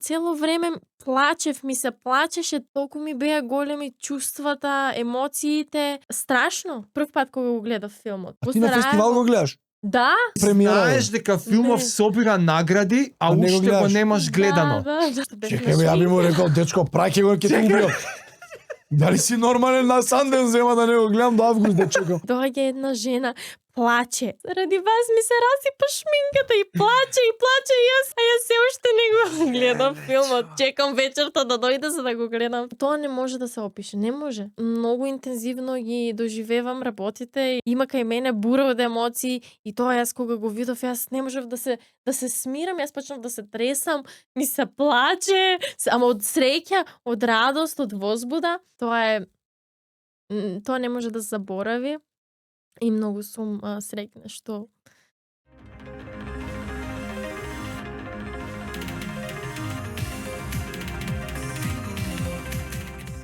Цело време плачев, ми се плачеше, толку ми беа големи чувствата, емоциите. Страшно. Прв пат кога го гледав филмот. А ти на фестивал го гледаш? Да. Премиера е. Знаеш дека филмов Не. собира награди, а не го уште го гледаш. немаш гледано. Да. Чекај, ја би му рекол, дечко, праќи го, ќе те убио. Дали си нормален на Санден зема да не го гледам до август да чекам? Доаѓа една жена, плаче. Заради вас ми се расипа шминката и плаче и јас се уште не го гледам филмот. Чекам вечерта да дојде за да го гледам. Тоа не може да се опише, не може. Многу интензивно ги доживевам работите. Има кај мене бура од емоции и тоа јас кога го видов, јас не можев да се смирам, јас почнав да се тресам, ми се плаче, ама од среќа, од радост, од возбуда. Тоа не може да се заборави. И многу сум среќна што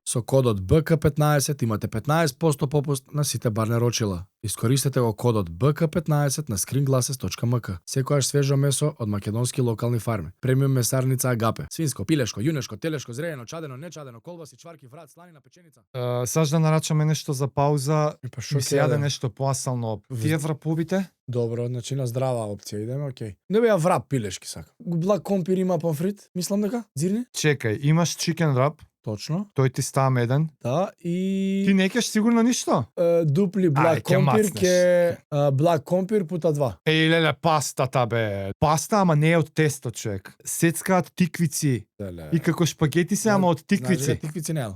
Со кодот БК15 имате 15% попуст на сите барне рочила. Искористете го кодот БК15 на screenglasses.mk. Секојаш свежо месо од македонски локални фарми. Премиум месарница Агапе. Свинско, пилешко, јунешко, телешко, зреено, чадено, нечадено, колбаси, чварки, врат, сланина, печеница. Саш да нарачаме нешто за пауза. Па шо Ми се јаде ќе нешто поасално. Тие враповите? Добро, значи на здрава опција идеме, окей. Не беа врап пилешки сака. Блак компир има помфрит, мислам дека. Зирни? Чекај, имаш chicken wrap, Точно. тој ти става меден. Да, и Ти не кеш сигурно ништо? дупли блак ќе компир мацнеш. ке блак компир пута 2. Леле, пастата бе. Паста, ама не е од тесто, човек. Сецкаат тиквици. И како шпагети се, ама од тиквици. Тиквици не.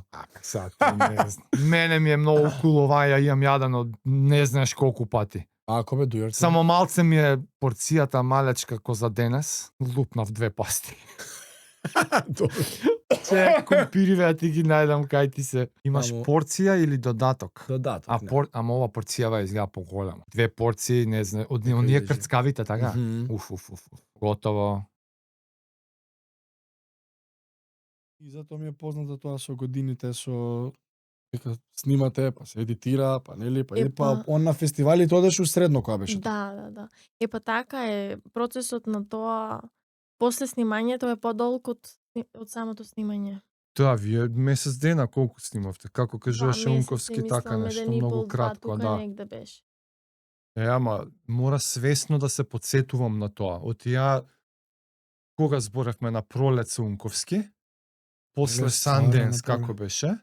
Сад, не знам. Мене ми е многу кулова, ја имам јадено не знаеш колку пати. Ако бе дујар. Само малце ми е порцијата малечка ко за денес. Лупнав 2 пасти. Че, компириве, а ти ги најдам кај ти се. Имаш Амо- порција или додаток? Додаток. Ама ова порцијава изгледа поголема. 2 порции, не знам, од Така оние изгледа. крцкавите, така? Уф. Готово. И затоа ми е познато тоа со годините, со дека снимате, па се едитира, па нели, па Епа. он на фестивалите одеш у средно која беше. Да. Епа така е, процесот на тоа после снимањето е подолг од самото снимање. Да, вие месец дена колку снимавте? Како кажуваше месеци, Унковски, така мислам, нешто еден и многу пол, два, кратко, тука да. негде беше. Ама мора свесно да се подсетувам на тоа. Од ја кога зборевме на пролет со Унковски, после Леле, Санденс стварно, како беше?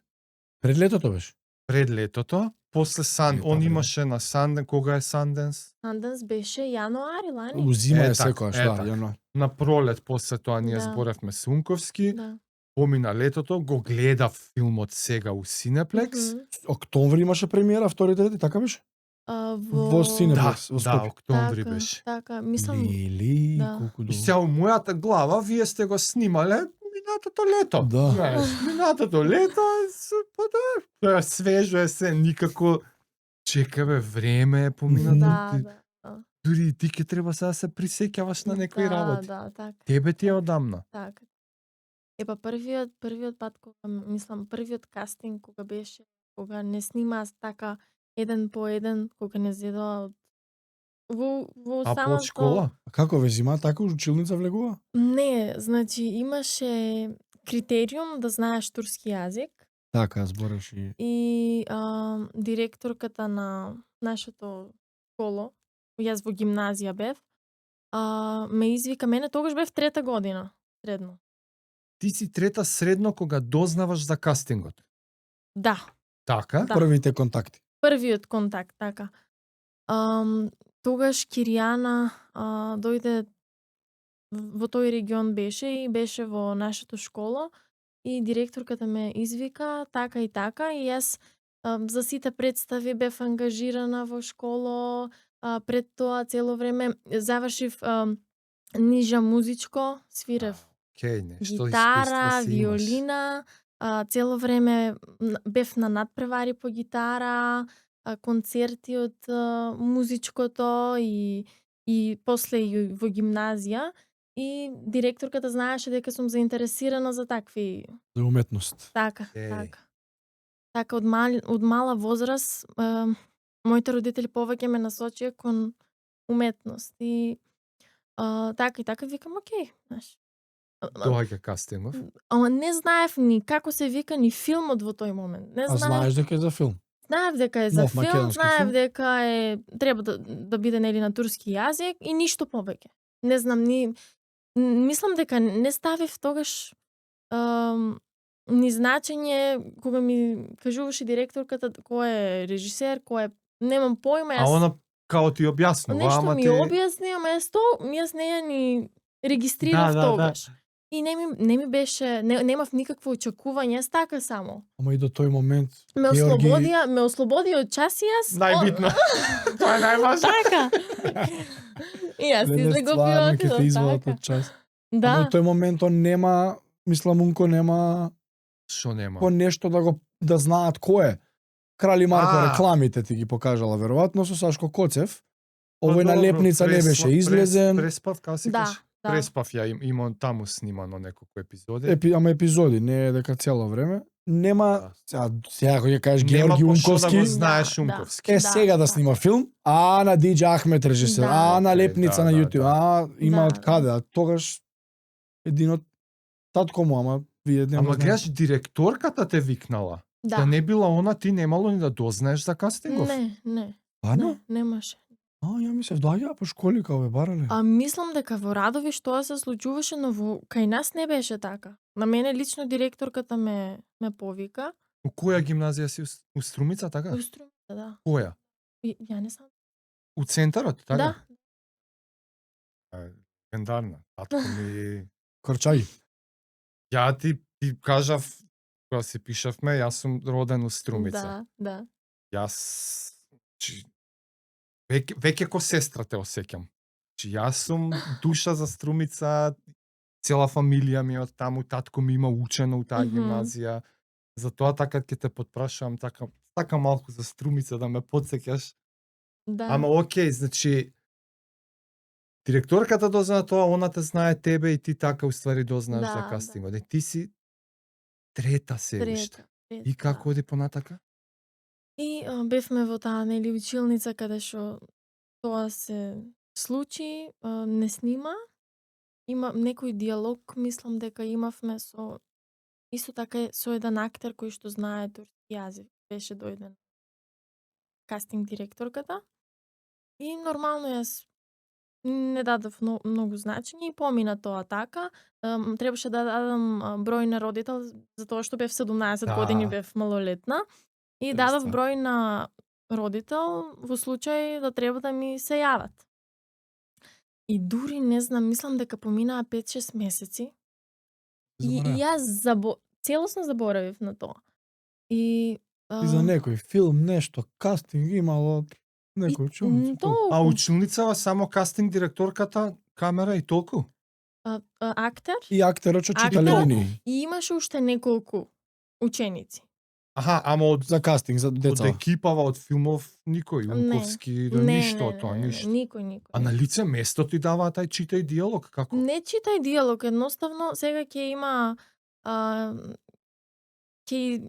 Пред летото беше. Пред летото, после он добре. имаше на Санден, кога е Санденс? Санденс беше јануари лани. Узима е така, секојаш, да, така. јано. На пролет после тоа ние Да. зборевме со Унковски, Да. помина летото, го гледав филмот сега у Синеплекс. Мгм. Октомври имаше премиера, втори трети, така беше? Во Да, Синеплекс, во да, Скопје. октомври беше. Така, мислам, Лили, да. колку И долго. сега у мојата глава вие сте го снимале минатото лето. Да. Знаеш, минатото лето, па да, тоа е свежо е се, никако чекаве време е поминато. да, Ти- да. Дури и ти ке треба сега да се присеќаваш на некои Да, работи. Да, така. Тебе ти е одамна. Така. Епа првиот пат кога мислам првиот кастинг кога беше, кога не снимаа така еден по еден, кога не зедоа од во А самото под школа? А како ве зима така училница влегува? Не, значи имаше критериум да знаеш турски јазик Така, збореш и и директорката на нашето школо, јас во гимназија бев, ме извика, мене тогаш бев 3-та година, средно. Ти си трета средно кога дознаваш за кастингот. Да, Така? Да. првите контакти. првиот контакт, така. Тогаш Киријана дојде во тој регион беше и беше во нашето школо и директорката ме извика така и така и јас за сите представи бев ангажирана во школо, пред тоа цело време завршив нижа музичко, свирев Океј, нешто гитара, искуство си имаш. виолина, цело време бев на надпревари по гитара, концерти од музичкото и после и во гимназија и директорката знаеше дека сум заинтересирана за такви За уметност. така, Еј. така. Така од мала возраст моите родители повеќе ме насочија кон уметност и така викам окей, знаеш. Доаѓа кастингов. Ама не знаев ни како се вика ни филмот во тој момент. Не А знаеш дека е за филм? Знаев дека е за Нов филм, македонски знаев филм? дека треба да биде нели на турски јазик и ништо повеќе. Не знам мислам дека не ставив тогаш ни значење кога ми кажуваше директорката кој е режисер, кој е немам појма, А она као ти објаснува, нешто ама ми ти... објасни, ама јас не ја ни регистрирав Да. тогаш. И не ми беше, немав никакво очекување, јас така само. Ама и до тој момент Ме Георги- ослободи од час и јас. Најбитно. Тоа е најважно. Така. И јас Леле, излегов и стварно ќе те отидов извадат така. од час. Ама Да. во тој момент он нема, мислам Унко нема Шо нема? по нешто да знаат кој е. Крали Марко А. рекламите ти ги покажала веројатно со Сашко Коцев. Овој Па на добро, лепница не беше излезен. Преспав, како се Да, каже? да. Преспав ја имам таму снимано неколку епизоди. Ама епизоди, не е дека цело време. Нема, Да. сега кога ќе кажеш Нема Георги по шо Унковски, да го знаеш Да, да. Унковски. е сега да снима филм, а на Диџа Ахмет режисер, Да. а на Окей, лепница да, на да, YouTube, да. има Да, од каде, а тогаш един од татко му, ама вие не Ама го знаете. гледаш, директорката те викнала. Да не била она, ти немало ни да дознаеш за кастингов. Не, Бано? немаше. Ја мислев доаѓа по школи као бе барале. Мислам дека во Радовиш тоа се случуваше, но кај нас не беше така. На мене лично директорката ме повика. У која гимназија си? У Струмица, така? Во Струмица, да. Која? Ја не знам. У центарот, така? Да. Легендарна. Татко ми... Корчаги. Ја ти кажав, кога си пишавме, јас сум роден у Струмица. Да. Јас... Веќе ко сестра те осеќам. Јас сум душа за Струмица, цела фамилија ми е од таму, татко ми има учено у таа Мгм. гимназија. Затоа така ќе те потпрашувам така малку за Струмица да ме потсеќаш. Да. Ама окей, значи директорката дозна тоа, она те знае тебе и ти така уствари дознаеш Да, за да. кастингот. И ти си трета се уште. Трета, И како оди понатака? И бевме во таа нели училница каде што тоа се случи, не снима. Има некој диалог, мислам дека имавме со исто така со еден актер кој што знае турски јазик. Беше дојден кастинг директорката. И нормално јас не дадов многу значење и помина тоа така. Требаше да дадам број на родител, затоа што бев 17 Да. години, бев малолетна. И дадов Јасно. број на родител во случај да треба да ми се јават. И дури не знам, мислам дека поминаа 5-6 месеци. И јас целосно заборавив на тоа. И И за некој филм, нешто, кастинг имало некој училница. толку. А училницава само кастинг директорката, камера и толку? актер И актерот што чита Актер? линии и имаше уште неколку ученици. Аха, ама од за кастинг за од деца. екипава од филмов никој, Унковски, да ништо од тоа, ништо. Никој. А на лице место ти даваат тај читај диалог, како? Не читај диалог, едноставно сега ќе има ќе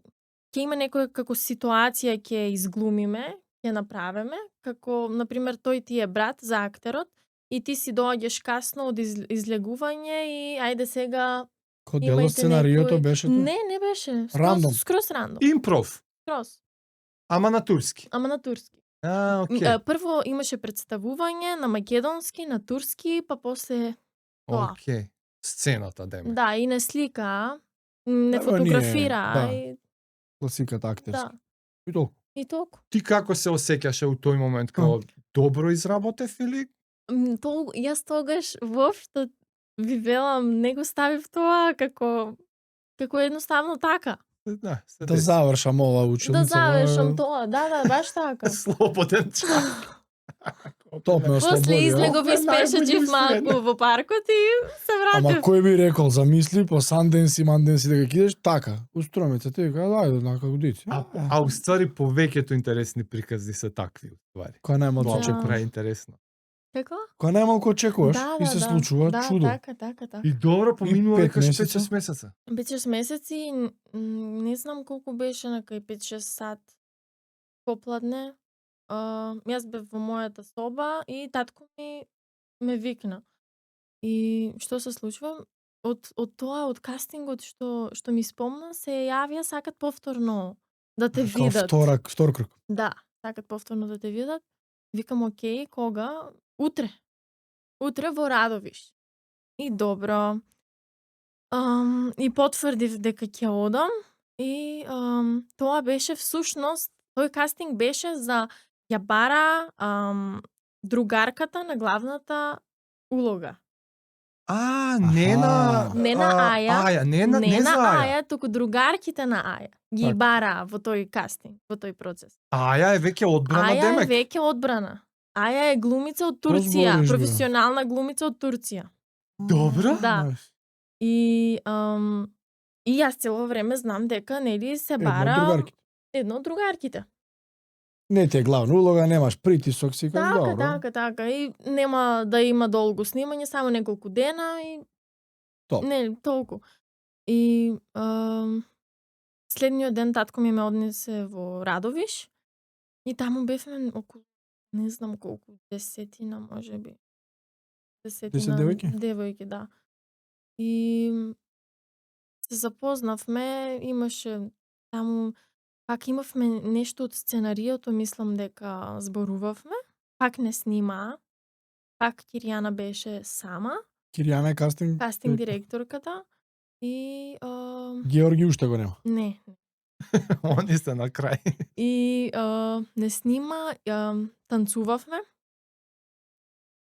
има некоја како ситуација ќе изглумиме, ќе направиме, како на пример тој ти е брат за актерот и ти си доаѓаш касно од излегување и ајде сега Кој дел од имајте сценариото некој... беше тоа? Не беше. Рандом. Скроз рандом. Импров, Скроз. ама на турски. Ама на турски. Окей. Прво имаше представување на македонски, на турски, па после тоа. Окей. Сцената, деме. Да, и не слика, не Добро, фотографира. да. И, Класиката актерска. да. И толку. И толку. Ти како се осеќаше у тој момент, као добро изработев или? Јас тогаш воопшто ви велам, не го ставив тоа како едноставно така. Да, се Да деси. завршам ова Да училница. завршам тоа, да, баш така. Слободен чак. Топ ме После ослободи. излегов и Ова е најголем спешачив малку во паркот и се Ама вратив. кој би рекол, замисли по Санденси, Манденси дека ќе идеш така, устромица ти вика, ајде на како дици. А уствари повеќето интересни прикази се такви уствари. Кој најмалку Тоа Да. ме очекуваш? прави интересно. Како? Кој најмалку очекуваш и се случува да, чудо. Така. И добро поминува И векаш 5 5-6 месеца. 5-6 месеци, не знам колку беше на кај 5-6 сат попладне. Јас бев во мојата соба и татко ми ме викна. И што се случува? од тоа, од кастингот што ми спомна, се јавија сакат повторно да те Као видат. втор круг. Да, сакат повторно да те видат. Викам, окей, кога? Утре. Утре во Радовиш. И добро. И потврдив дека ќе одам. И тоа беше всушност, тој кастинг беше за ја бара другарката на главната улога. Не на Не на Аја. Аја, не Не за на Аја. Аја, туку другарките на Аја ги Така. бара во тој кастинг, во тој процес. Аја е веќе одбрана Аја демек. е веќе одбрана. Аја е глумица од Турција, збориш, бе? професионална глумица од Турција. Добро. Да. Најс. И јас цело време знам дека нели се Една од бара другарките. едно од другарките. Не ти е главна улога, немаш притисок, си кажеш Така, добро. така. И нема да има долго снимање, само неколку дена и Толку. не, толку. И следниот ден татко ми ме однесе во Радовиш и таму бевме околу не знам колку, 10 можеби. 10 девојки? Девојки, да. И се запознавме, имаше таму пак имавме нешто од сценариото, мислам дека зборувавме. Пак не снимаа. Пак Киријана беше сама, Киријана е кастинг. кастинг директорката и Георги уште го нема. не. Они се на крај. И не снима, танцувавме.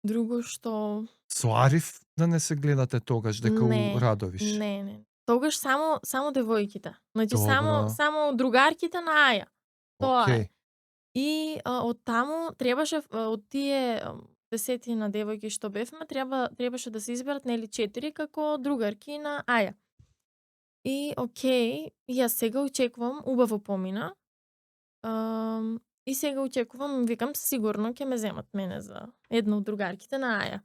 Друго што Со Ариф да не се гледате тогаш дека Не, у Радовиш. не. Тогаш само девојките. Значи Добро. само другарките на Аја. Тоа е. Океј. И од таму требаше од тие 10 девојки што бевме, требаше да се изберат нели 4 како другарки на Аја. И окей, јас сега очекувам, убаво помина. И сега очекувам, викам сигурно ќе ме земат мене за една од другарките на Аја.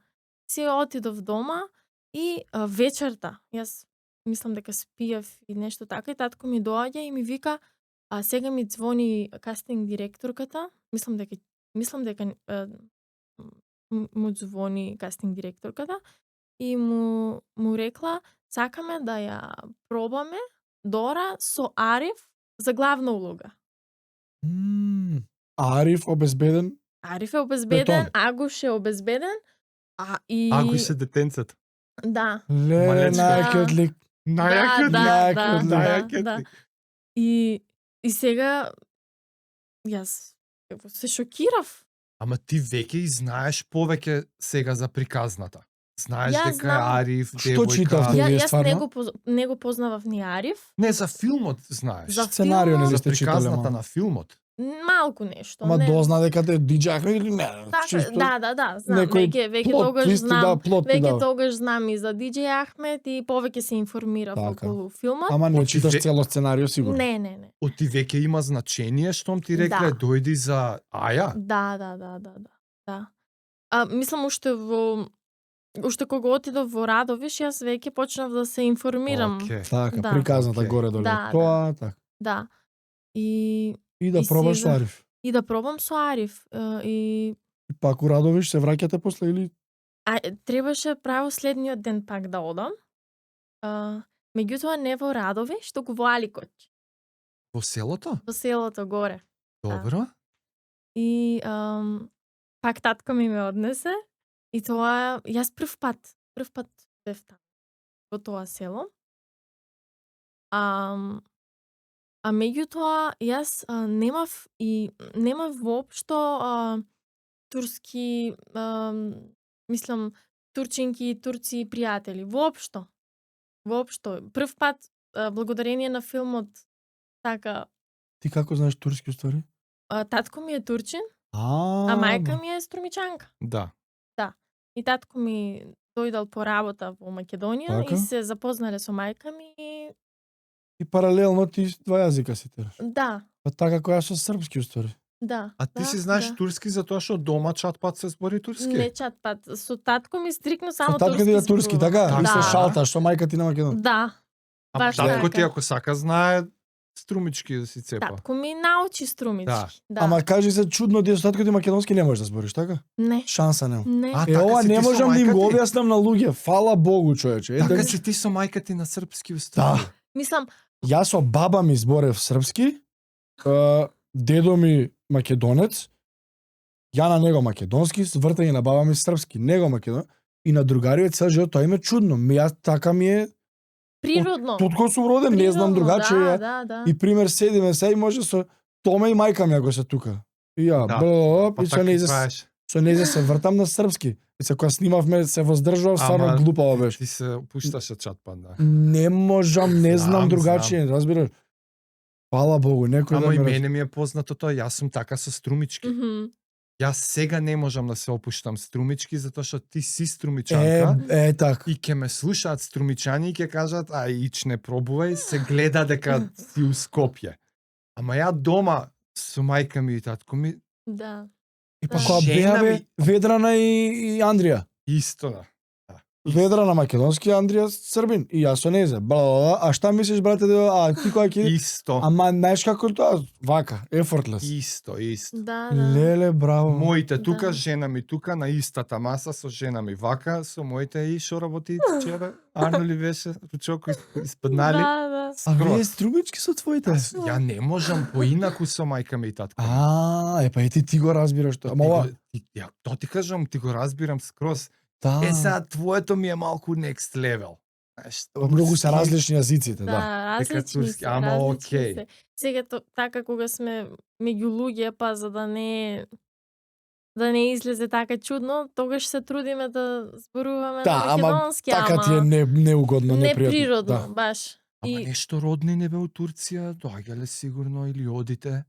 Си отидов дома и вечерта, јас мислам дека спиев и нешто така и татко ми доаѓа и ми вика, сега ми звони кастинг директорката, мислам дека му звони кастинг директорката и му рекла сакаме да ја пробаме Дора со Ариф за главна улога. Ариф обезбеден. Ариф е обезбеден, Бетон. Агуш е обезбеден, и Агуш е детенцето. да. Леле, Малечко. најакиот лик. Најакиот. најакиот да. лик. И сега јас се шокирав. Ама ти веќе и знаеш повеќе сега за приказната. Знаеш Јас дека знам. Ариф, Што девојка... читавте? Вие Јас стварно? не го познавав ни Ариф, Не, за филмот знаеш. За Сценарио филмот? не За сте читале, приказната ама. на филмот. малку нешто. Ама не. дозна дека те диџахме или не? Така, Чисто да, знам, некој веќе плот тогаш твист ти знам, дава, плот ти веќе дава. тогаш знам и за DJ Ахмет и повеќе се информирав Така. околу филмот. Ама не Оти читаш ве- цело сценарио сигурно. Не. Оти веќе има значение штом ти рекле Да. дојди за Аја. Да. Мислам уште кога отидов во Радовиш, јас веќе почнав да се информирам. Океј. Така, Да. приказната Океј. горе доле. Да, Тоа, така. Да. И И да пробаш сега- со Ариф. да пробам со Ариф. И И пак у Радовиш се враќате после или требаше право следниот ден пак да одам. Меѓутоа не во Радовиш, туку во Аликоќ, Во селото? во селото горе. Добро. И пак татко ми ме однесе и тоа јас прв пат бев таму во тоа село. А меѓутоа јас немав воопшто турски мислам турчинки и турци пријатели воопшто. Прв пат благодарение на филмот така ти како знаеш турски уствари? татко ми е турчин, А а мајка ми е струмичанка. Да. И татко ми дојдал по работа во Македонија Така. и се запознале со мајка ми И паралелно ти два јазика си тераш. да, Па така која со српски уствари. да. А ти да, си знаеш да. турски затоа што дома чат-пат се збори турски? Не чат-пат, со татко ми стрикно само Со татко ти да турски, зборува. така? Да. И се Да. шалташ со мајка ти на Македонија. Да. Ама Баш татко ти така. ако сака знае струмички да си цепа. Татко ми научи струмички. Да. Ама кажи се чудно, ти со татко ти македонски не можеш да збориш, така? Не. Шанса нема. Не. А, Е, така ова си не ти со можам да им го мајка ти? објаснам на луѓе. Фала Богу, човече. Така си ти со мајка ти на српски устави. Да. Мислам, Јас со баба ми зборев српски, дедо ми македонец, ја на него македонски, вртање на баба ми српски, него македон, и на другариот цел живот тоа им е чудно. Јас така ми е, природно. откако сум роден, не знам Природно, другаче. Да. И пример седиме се и може со Томе и мајка ми ако се тука. И ја, Па и со така нејзе правиш. со нејзе се вртам на српски. И се кога снимавме се воздржував, стварно Ама, глупаво беше. Ти се пушташе чатпан, да. Не можам, не знам Знам, другачие, разбираш? Фала Богу, некој Ама да и ме мене ми е познато тоа, јас сум така со струмички. Мгм. Јас сега не можам да се опуштам струмички затоа што ти си струмичанка. така. И ќе ме слушаат струмичани и ќе кажат, а ич не пробувај, се гледа дека си у Скопје. Ама ја дома со мајка ми и татко ми Да. И па Да. кога Жена беа бе, ми- Ведрана и Андрија. исто да. Ведрана македонски, Андрија србин. И јас со незе. А шта мислиш, брате, а ти кога ќе... Исто. Ама знаеш како тоа? Вака, effortless. Исто. Да. Леле, браво. Моите тука, Да. жена ми тука, на истата маса со жена ми вака, со моите и шо работи вчера. Арно ли беше, ручоко испаднали. Да. А вие Скроз. струмички со твоите? Ја не можам поинаку со мајка ми и татко. Па и ти го разбираш тоа. Ама ова, Ја, тоа ти кажам, ти го разбирам скроз. да. Сега твоето ми е малку next level. Знаеш, Многу се турски- различни јазиците, Да, да. различни турски, се, ама различни окей. се. Сега така кога сме меѓу луѓе, па за да не излезе така чудно, тогаш се трудиме да зборуваме Да, на ама македонски, така ти е неугодно, непријатно. неприродно, Да. баш. Ама нешто родни не бе у Турција, доаѓале сигурно или одите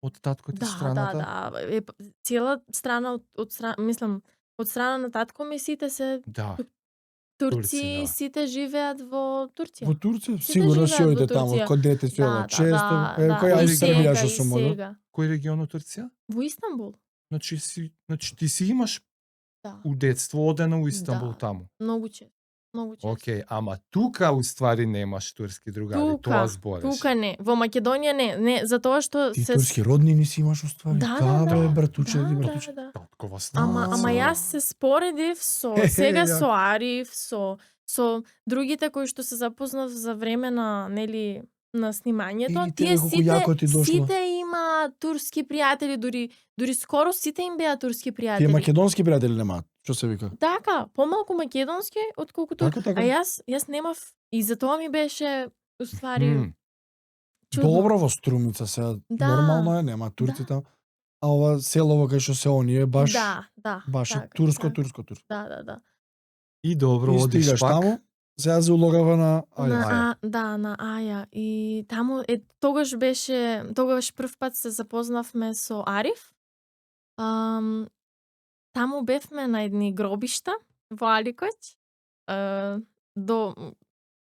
од татко ти Да, страната. да. Цела страна од страна, мислам, од страна на татко ми сите се Да. турци, Турци, да. сите живеат во Турција. Во Турција, Сите сигурно си живеат во ојде таму, Турција. кod дете си ода. Често, кој да. јас И и Србија сега, што и сум одел. сега. Кој регион од Турција? Во Истанбул. Значи ти си имаш Да. у детство одено у Истанбул Да. таму. Многу често. Многу често. Океј, ама тука уствари немаш турски другари, тоа збореш. Тука не. Во Македонија не, затоа што Ти се турски родни не си имаш уствари. Да, бе, да. братуче, да, ти да, братуче. да. Таткова страна. Ама јас се споредив со сега со Ариф, со другите кои што се запознав за време на на снимањето. И тебе колку јако ти дошло. сите има турски пријатели, дури скоро сите им беа турски Тие пријатели. македонски пријатели немаат. Што се вика? Така, помалку македонски отколкуту. Така, така. А јас немав и затоа ми беше уствари Мм. чудно. Добро во Струмица сега, Да. нормално е, нема турци таму. А ова селово кај што се оние баш Да, баш е така, турско. Да. И добро И одиш стигаш пак. таму, сега се улогава на На Аја. на Аја. И таму тогаш прв пат се запознавме со Ариф. Таму бевме на едни гробишта во Аликоќ.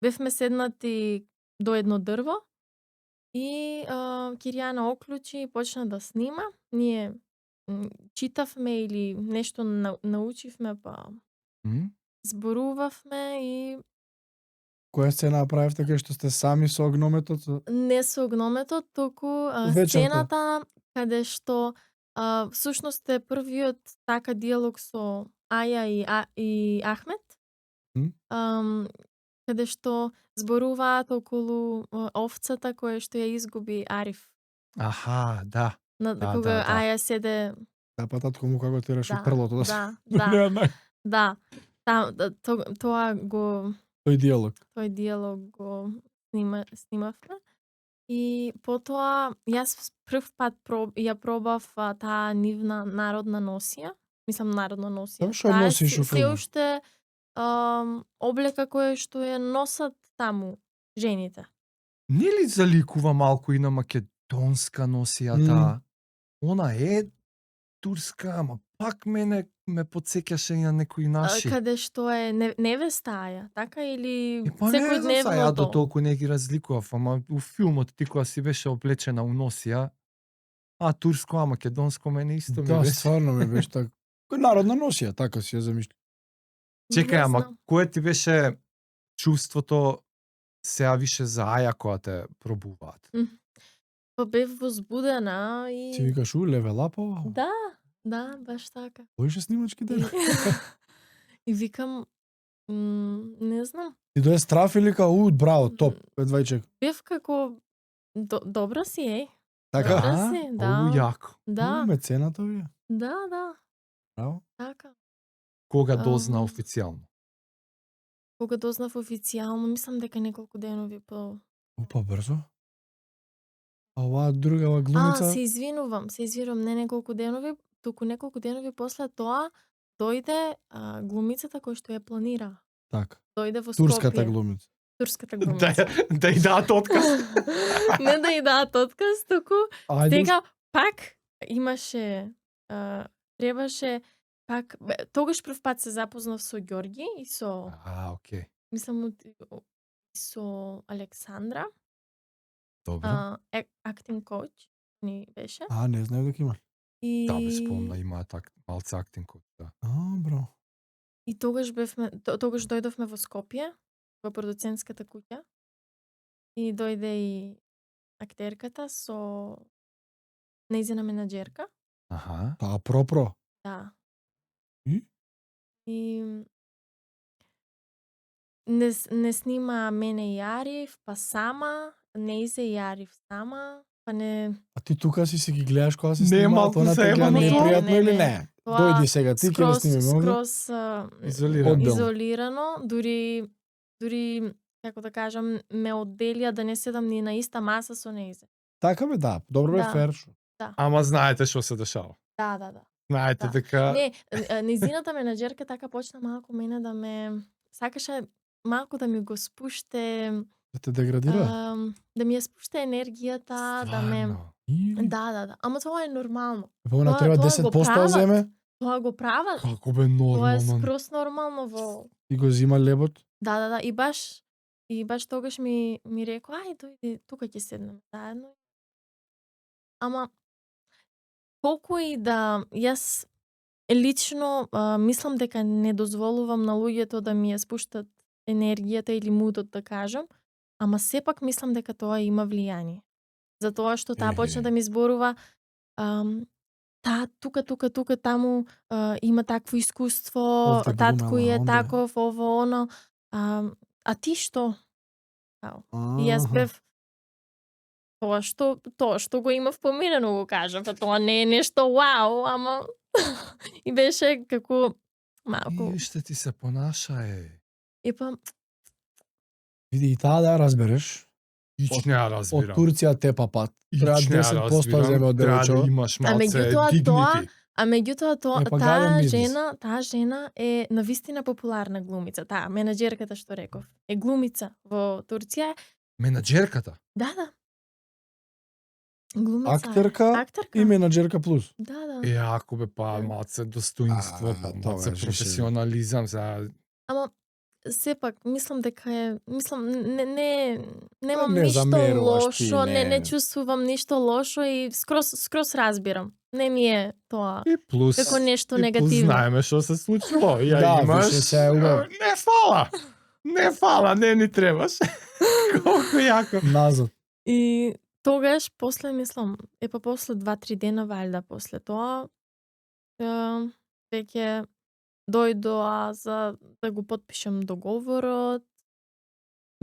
Бевме седнати до едно дрво и Киријана оклучи и почна да снима. Ние читавме или нешто научивме, па Мм? зборувавме и Која сцена направивте кај што сте сами со огнометот? не со огнометот, туку Вечерта. сцената каде што всушност е првиот така диалог со Аја и Ахмет. Каде што зборуваат околу овцата која што ја изгуби Ариф. Аха, да. Да, Кога да. Аја седе Да, па татко му како тераш у прлото да се. да, да. Тоа Тој диалог. тој диалог го снимавме. И потоа јас прв пат ја пробав таа нивна народна носија. Мислам народна носија. Што носиш у се филмот? уште облека која што ја носат таму жените. Не ли заликува малку и на македонска носија таа? Она е турска, ама пак мене ме подсеќаше и на некои наши. Каде што е невеста Аја, така или Па не знам, ја до секојдневното? толку не ги разликував, ама у филмот ти кога си беше облечена у носија, турско, македонско мене исто ми Да, беше. стварно ми беше така. Кој народна носија, така си ја замисли. Чекај, Не ама знам. кое ти беше чувството сега више за Аја кога те пробуваат? Па бев возбудена Си и викаш, левел ап ова? да, баш така. Кој снимачки И, ден? и викам, не знам, Ти дое страф или као, браво, топ, едвајчек. бев како добра си, еј. Така? Добра А, си, Оу, да. јако. Да, Мецената ви е. да, Браво. така. Кога дозна Ам. официјално? Кога дознав официјално, мислам дека неколку денови по... Опа, брзо. А оваа другава глумица? се извинувам, не неколку денови, туку неколку денови после тоа дојде глумицата која што ја планира. Така. Дојде во Турската Скопје. глумица. Турската Да, глумица. да и дадат отказ. Не да и дадат отказ, туку Ајде, сега пак имаше, требаше пак, тогаш прв пат се запознав со Ѓорги и со, Окей. мислам, со Александра, Добро. актинг коуч ни беше. не знаев дека има. И... Да, бе, спомна, има малце актинг коуч, да. Браво. И тогаш дојдовме во Скопје, во продуцентската куќа. И дојде и актерката со нејзина менаџерка. Аха. Таа пропро. Да. И? И не снима мене и Ариф, па сама, Нејзе и Ариф сама, па не... А ти тука си ги гледаш кога се Не, снимаат, малку она те гледа заебано тоа. непријатно Не, или не. не? Тоа Дојди сега, ти ќе го снимаме овде. скроз Изолирано. Одделно. изолирано, дури како да кажам, ме одделија да не седам ни на иста маса со Нејзе. Така бе, да. Добро бе, Да. фер. Ама знаете што се дешава. Да. Знаете Да. дека... Не, нејзината менаџерка така почна малку мене да ме... Сакаше малку да ми го спуште... Да те деградира? да ми ја спуште енергијата, да ме... Стварно. Да. Ама тоа е нормално. Па она Тоа- треба тоа 10% го да прават. земе Тоа го прават. Како бе Тоа е нормално? скроз нормално во... и го зима лебот. Да. И баш тогаш ми рекол, ај дојди, тука ќе седнеме заедно. Ама колку и да јас лично мислам дека не дозволувам на луѓето да ми ја спуштат енергијата или мудот да кажам, ама сепак мислам дека тоа има влијание. Затоа што таа почна да ми зборува тука, таму има такво искуство, Овде татко глумела, е онде. таков, ово, оно. А ти што? И јас бев тоа што го имав помирено го кажав, тоа не е нешто вау, ама и беше како малку. И што ти се понаша И па Види и таа да ја разбереш. Ич не ја Од разбирам. Турција тепа пат. Треба Ич не ја 10% разбирам. земе од Треба да девојчо. имаш А малце меѓутоа дигнити. меѓутоа Е, па гаден бизнис. таа жена е навистина популарна глумица. Таа менаџерката што реков е глумица во Турција. Менаџерката. Да. Глумица. е. Актерка Актерка. и менаџерка плюс. Да. Ако бе, па малце достоинство, па тоа малце е жишен. професионализам за... Ама сепак мислам дека немам Не ништо замеруваш ти, лошо, не. не чувствувам ништо лошо и скроз разбирам. Не ми е тоа И плюс... како нешто и плюс негативно. знаеме што се случило. Ја Да, имаш... више се е убаво. Не фала, не ни требаш. Колку јако. Назад. И тогаш после мислам, после 2-3 дена валјда после тоа веќе дојдоа за да го потпишам договорот.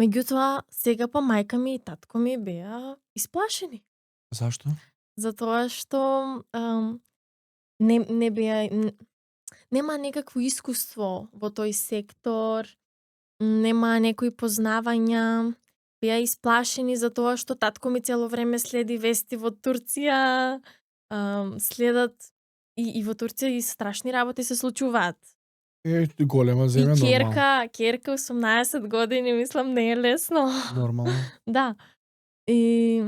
Меѓутоа, сега па мајка ми и татко ми беа исплашени. Зашто? Затоа што не беа нема некакво искуство во тој сектор, нема некои познавања, беа исплашени за тоа што татко ми цело време следи вести во Турција, следат и во Турција и страшни работи се случуваат. Голема И земја, нормално. керка 18 години, мислам не е лесно. Нормално. Да. И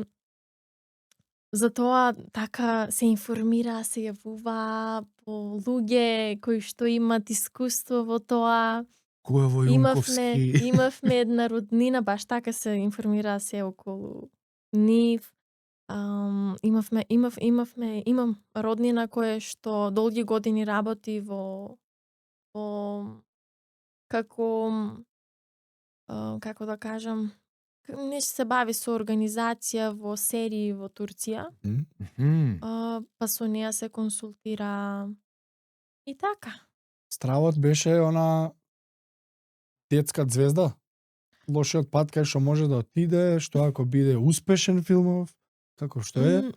затоа така се информира, се јавува по луѓе кои што имат искуство во тоа. Кој е во Јунковски? Имавме една роднина, баш така се информира се околу нив. Имам роднина која што долги години работи во како да кажам, нешто се бави со организација во серии во Турција, Мгм. па со неа се консултира и така. Стравот беше она детска звезда. Лошиот пат кај што може да отиде, што ако биде успешен филмов, како што е,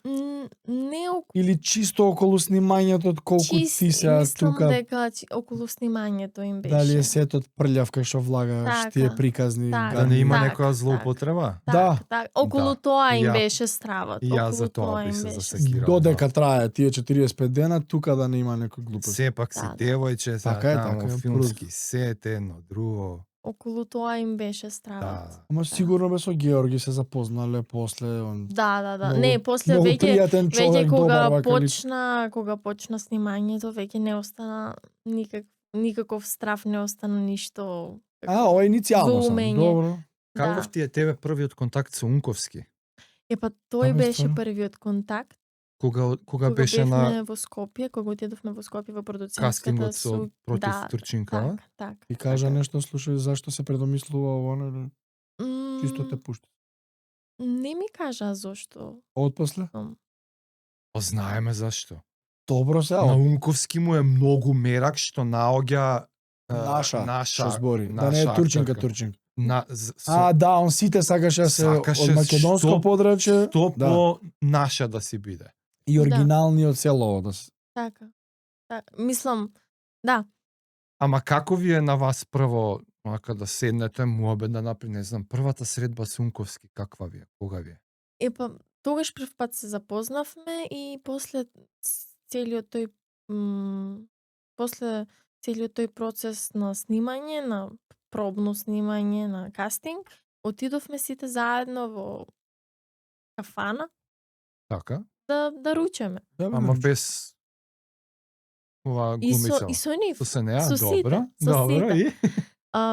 Не или чисто околу снимањето, колку ти се мислам тука, дека околу снимањето им беше. дали е сетот прљав кај што влагаш Така, тие приказни така. Да не има Так, некоја так. злоупотреба? Да. Так, околу Да. тоа им Ја- беше стравот. и јас околу за тоа би им се беше засекирал. Додека трае тие 45 дена, тука да не има некој глупост. Сепак си Да, да. девојче, сега Така е, таму така е, филмски сет, едно, друго. Околу тоа им беше стравот. Да. Ама сигурно бе со Георги се запознале после он. Да. Многу- Не, после многу веќе пријатен човек, добар вака лич. кога почна снимањето, веќе не остана никаков страв, не остана ништо. Ова е иницијално само. Доумење. Добро. Каков Да. ти е тебе првиот контакт со Унковски? Па тој Ама, беше стварно? првиот контакт. Кога беше бевме на во Скопје, кога отидовме во Скопје во продуценската кастингот со против Турчинкава? Так. И кажа така. нешто, слушај, зашто се предомислува ово, нели? Чисто те пушти. Не ми кажа зошто. Отпосле? Знаеме зашто. Добро се, На Унковски му е многу мерак што наоѓа наша, што збори. Да наша не е турчинка, актерка. турчинка. Со Он сите сакаше да се Сакаше од македонско што- подрачје. што Да. по наша да си биде. И оригиналниот село да се. Така. Мислам, да. Ама како ви е на вас прво, мака да седнете, муабет да напри, не знам, првата средба со Унковски, каква ви е? Кога ви е? Тогаш прв пат се запознавме и после целиот тој процес на снимање, на пробно снимање, на кастинг, отидовме сите заедно во кафана Така? да ручеме. Ама без ова глумица. И со нив. Со неа, со сите, добро. со Добро, сите. и?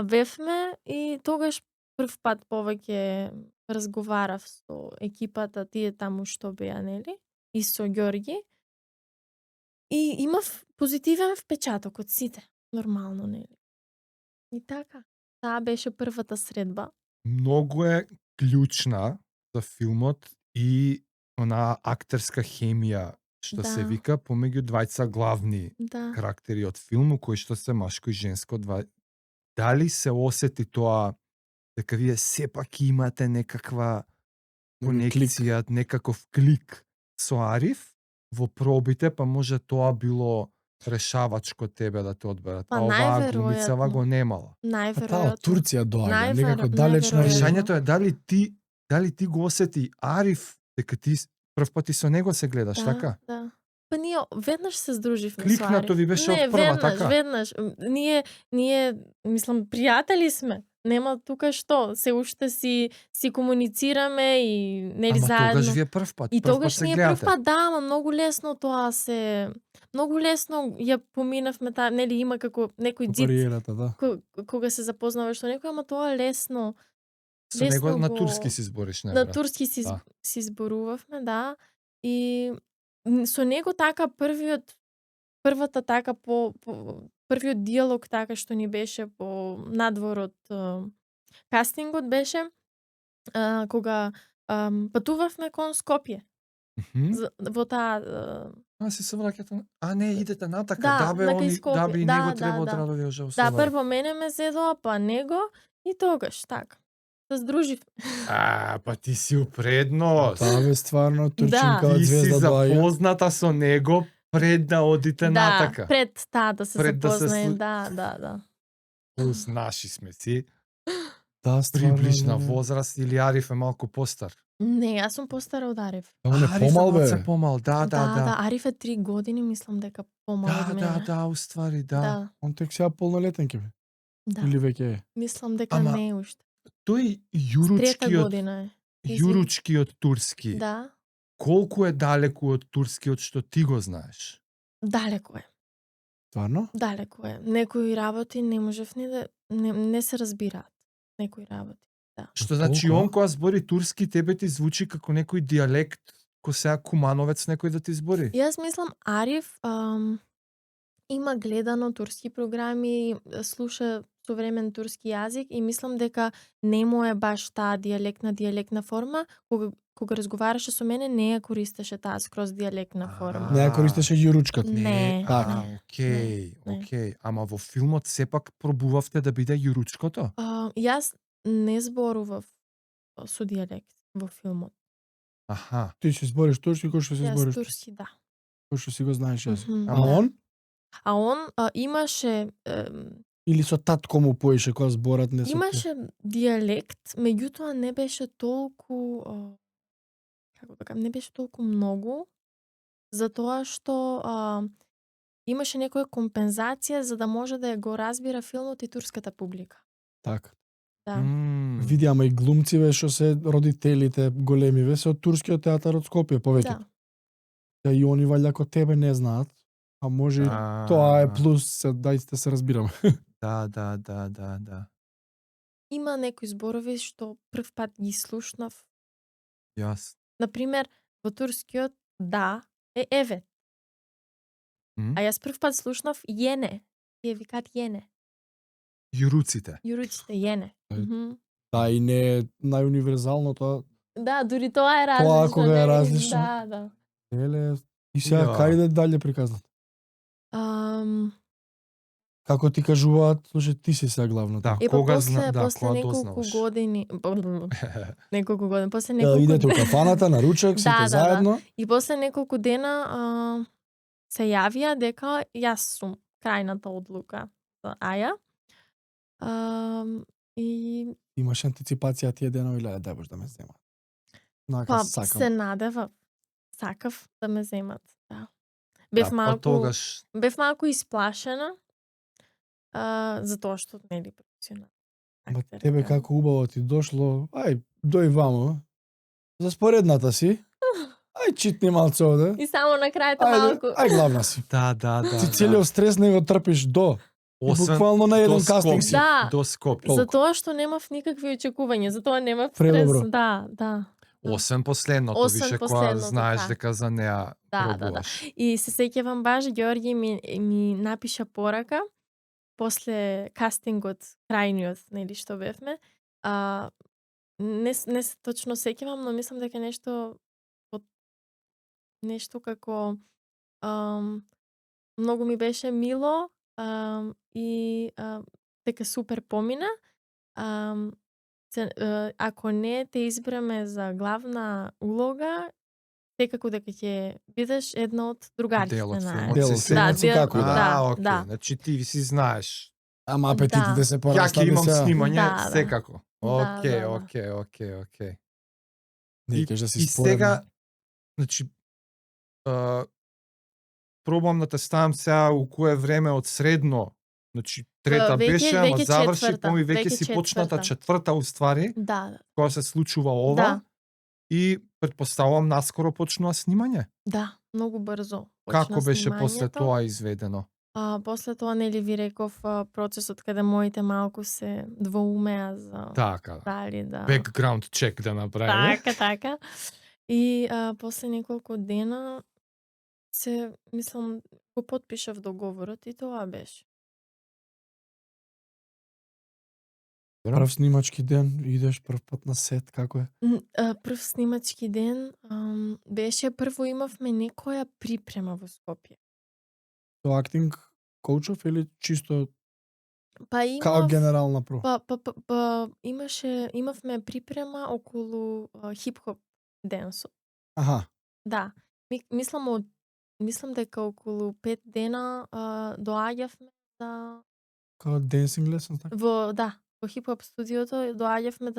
Бевме и тогаш прв пат повеќе разговарав со екипата, тие таму што беа, нели? И со Ѓорги. И имав позитивен впечаток од сите. Нормално, нели? И така. Таа беше првата средба. Многу е клучна за филмот и она актерска хемија, што се Да. вика помеѓу двајца главни Да. карактери од филму, кои што се машко и женско. Дали се осети тоа дека вие сепак имате некаква конекција, некаков клик со Ариф во пробите, па може тоа било решавачко тебе да те одберат. Па, А оваа глумицава најверојатно. го немала. Таа од Најверојатно. Турција доаѓа, некако Најверојатно. далечно. Прашањето е дали ти го осети Ариф дека ти прв пат и со него се гледаш, така? Да. Па ние веднаш се здруживме со Кликнато Ариф. ви беше Не, од прва, така? Веднаш. Ние, мислам, пријатели сме. Нема тука што, се уште си комуницираме и нели Ама заедно. тогаш вие прв пат, И прв пат тогаш се ние гледате. прв пат, да, ама многу лесно тоа се... Многу лесно ја поминавме таа, нели има како некој дзид Бариерата, да. кога се запознаваш со некој, ама тоа лесно. Со него лесно на го- турски си збориш, не На брат? турски Да. си зборувавме, да. И со него така првата така првиот диалог така што ни беше по надвор од кастингот беше кога патувавме кон Скопје Мгм. во таа Си се враќате. Не, идете натака. Да, Да, бе, на кај они, Скопје. да, бе, и Да, него да, треба да. да ја да, прво мене ме зедоа, па него и тогаш така. Се здруживме. Па ти си упредност. Таа бе стварно турчинка Да. од Ти си звезда доаѓа. запозната со него пред да одите натака. Пред таа да се Пред да се запознае, сл- да. Плюс наши сме си. Да, стварно. Приближна да. возраст или Ариф е малку постар? Не, јас сум постара од Ариф. Он е Ариф помал, малце бе. помал, да. Ариф е 3 години, мислам дека помал од мене. Да, уствари, да. Он тек сега полнолетен ќе бе. Да. Или веќе е. Мислам дека Ама, не е уште. Тој Трета јуручкиот, година е. јуручкиот турски, Да, колку е далеку од турскиот што ти го знаеш? далеко е. Стварно? Далеко е. Некои работи не можев ни да не се разбираат. Некои работи. Што значи Толку, а? он кога збори турски тебе ти звучи како некој дијалект, ко сега кумановец некој да ти збори? Јас мислам Ариф има гледано турски програми, слуша современ турски јазик и мислам дека нему е баш таа дијалектна форма, кога разговараше со мене не ја користеше таа скроз дијалектна форма. Не ја користеше јуручката. Не. Така. Окей, Не. окей. Ама во филмот сепак пробувавте да биде јуручкото? Јас не зборував со дијалект во филмот. Аха. Ти си збориш турски, кој што си Јас збориш? турски, да. Кој што си го знаеш јазик. Мгм, Ама да. он? А он имаше Или со татко му поише кога зборат не со имаше дијалект, меѓутоа не беше толку како да кажам, не беше толку многу, затоа што имаше некоја компензација за да може да ја го разбира филмот и турската публика. Така. Да. Види, ама и глумциве што се родителите големиве се од турскиот театар од Скопје повеќе. Да. И они валја ко тебе не знаат, а може и тоа е плюс, дајте се разбираме. Да. Има некои зборови што прв пат ги слушнав. Јас. Например, во турскиот да е еве. А јас прв пат слушнав јене. Тие викаат јене. Јуруците. Јуруците јене. Мгм. Да, и не е најуниверзалното. Да, дури тоа е различно. Тоа кога е нели? различно. Да. Еле, и сега Ја. кај да далje приказнат? Како ти кажуваат, слушај, ти си сега главната. Да, И кога после кога неколку дознаваш? години, неколку години, после Да, неколку идете у кафаната на ручек, сите Да. заедно. И после неколку дена се јавија дека јас сум крајната одлука за Аја. И Имаш антиципација тие денови, леле, дај Боже да ме земат. Нака па сакам. се надевав, сакав да ме земат. Да. Бев Да, малку тогаш бев малку исплашена. Затоа што нели професионален. Ма актер, тебе да. како убаво ти дошло, ај, дој вамо. За споредната си. Ај читни малце овде. И само на крајето Ајде, малку. ај главна си. да. Ти целиот стрес не го трпиш до. Буквално на еден до кастинг Скопје, си. Да. До Скопје. Толку. Затоа што немав никакви очекувања, затоа немав стрес. Предобро. Да. Освен последното, Освен више кога последното, знаеш да. дека за неа Да. пробуваш. И се сеќавам баш, Ѓорѓи ми напиша порака после кастингот, крајниот, нели што бевме. Не се точно сеќавам, но мислам дека нешто како многу ми беше мило и дека супер помина. Ако не те избраме за главна улога, секако дека ќе бидеш една од другарите Дел од на филмот. Дел од Се филмот, дел- секако и да. окей. да. Значи ти си знаеш. Ама апетитите Да. се Ја ќе пораснали имам сега. снимање, Да. секако. Да, Окей, да. окей. Не И, кажеш да си и споредна. сега, значи, пробам да те ставам сега у кое време од средно, значи трета беше, ама веќе заврши, четврта, поми веќе веќе си почната четврта. четврта уствари, Да. кога се случува ова, Да. и предпоставувам наскоро почнува снимање. Да, многу брзо. Како почна беше после снимањето. тоа изведено? После тоа нели ви реков процесот каде моите малку се двоумеа за Така, дали да. background check да направиме. Така. И после неколку дена мислам, го потпишав договорот и тоа беше. Прв снимачки ден, идеш прв пат на сет, како е? Прв снимачки ден беше, прво имавме некоја припрема во Скопје. Тоа актинг коучов или чисто Па као генерална про? имавме припрема околу хип-хоп денсот. Аха. Да. Мислам дека околу 5 дена доаѓавме Као dancing lessons, така? во хип-хоп студиото доаѓавме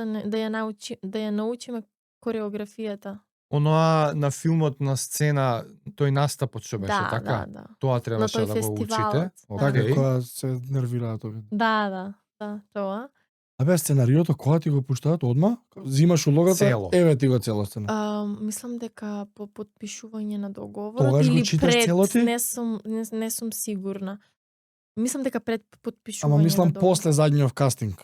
да ја научиме кореографијата. Оноа на филмот на сцена, тој настапот што беше, така? Да. Тоа требаше тој да го учите. фестивалот, да. Така, Океј. кога се нервираат овие. Да, тоа. Абе, сценариото кога ти го пуштаат одма? Зимаш улогата, Цело. еве ти го целостен. Мислам дека по подпишување на договорот Тогаш го или читаш пред, цело ти? не сум сигурна. Мислам дека пред подпишување Ама мислам на договорот. после задниот кастинг.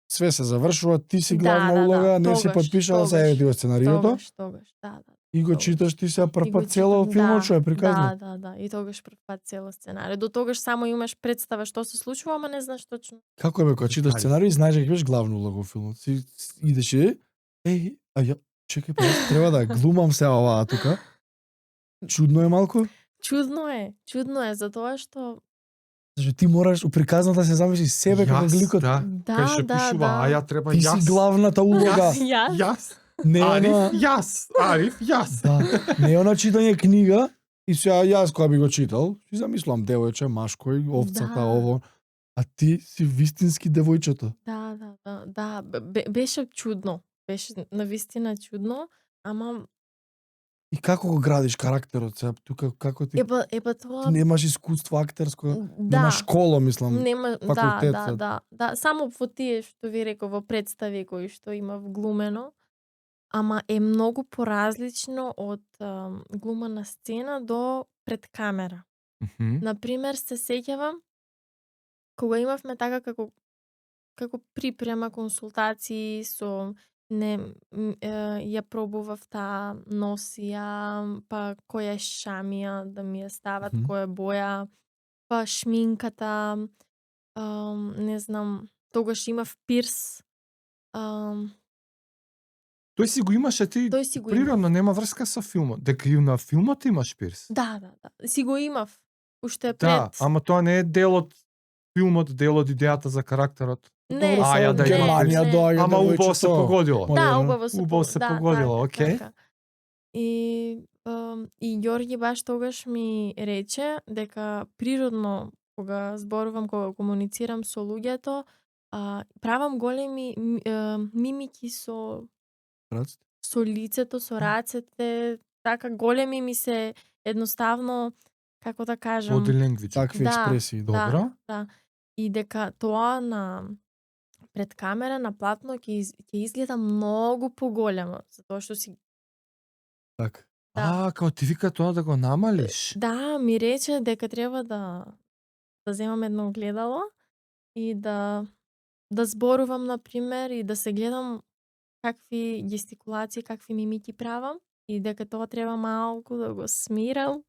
Све се завршува, ти си Да, главна да, улога, не си тогаш, подпишала, се еве ти го сценариото. Тогаш, да. И го Тогаш. читаш ти сега И прв го пат цело читам, филмот да, што е приказно. Да. И тогаш прв пат цело сценарија. До тогаш само имаш представа што се случува, ама не знаеш точно. Како бе, кога читаш Детали. сценарij, знаеш дека ќе бидеш главна улога во филмот. Идеш и а ја чекај, па јас треба да ја глумам се оваа тука. Чудно е малку. Чудно е затоа што Зашто ти мораш у приказната се замислиш себе како Јас, гликот. да. Да, Кај што да, пишува, да. а ја треба Ти јас. си главната улога. Јас? Јас. Не е Ариф, она, јас. да, не е она читање книга и сега јас кога би го читал, си замислам девојче, машко и овцата, Да. ово. А ти си вистински девојчето. Да, беше чудно. Беше навистина чудно, ама И како го градиш карактерот сега тука, како ти епа тоа ти немаш искуство актерско, да. немаш школа, мислам. Нема, факултет, да, само во тие што ви реков во представи кои што имав глумено, ама е многу поразлично од глума на сцена до пред камера. Например, се сеќавам кога имавме така како припрема консултации со ја пробував таа носија, па која шамија да ми ја стават, Мгм. која боја, па шминката, не знам, тогаш имав пирс. Тој си го имаше ти Тој си го природно, нема врска со филмот. Дека и на филмот имаш пирс. Да. Си го имав. Уште Да, пред. ама тоа не е дел од филмот, дел од идејата за карактерот. Не, Добро, А, ја да од има Германија не. доаѓа Ама убаво се девојчето. погодило. Мо- Да, Модерно. убаво се Убаво се погодило, окей. така. И Ѓорги баш тогаш ми рече дека природно кога зборувам, кога комуницирам со луѓето, правам големи мимики со Раците. лицето, со рацете, така големи ми се едноставно, како да кажам, Body language. Такви Да, експресии, Добро. Да. И дека тоа на пред камера на платно ќе изгледа многу поголемо, затоа што си Така. Да. Као ти вика тоа да го намалиш. Да, ми рече дека треба да земам едно огледало и да зборувам на пример и да се гледам какви гестикулации, какви мимики правам и дека тоа треба малку да го смирам,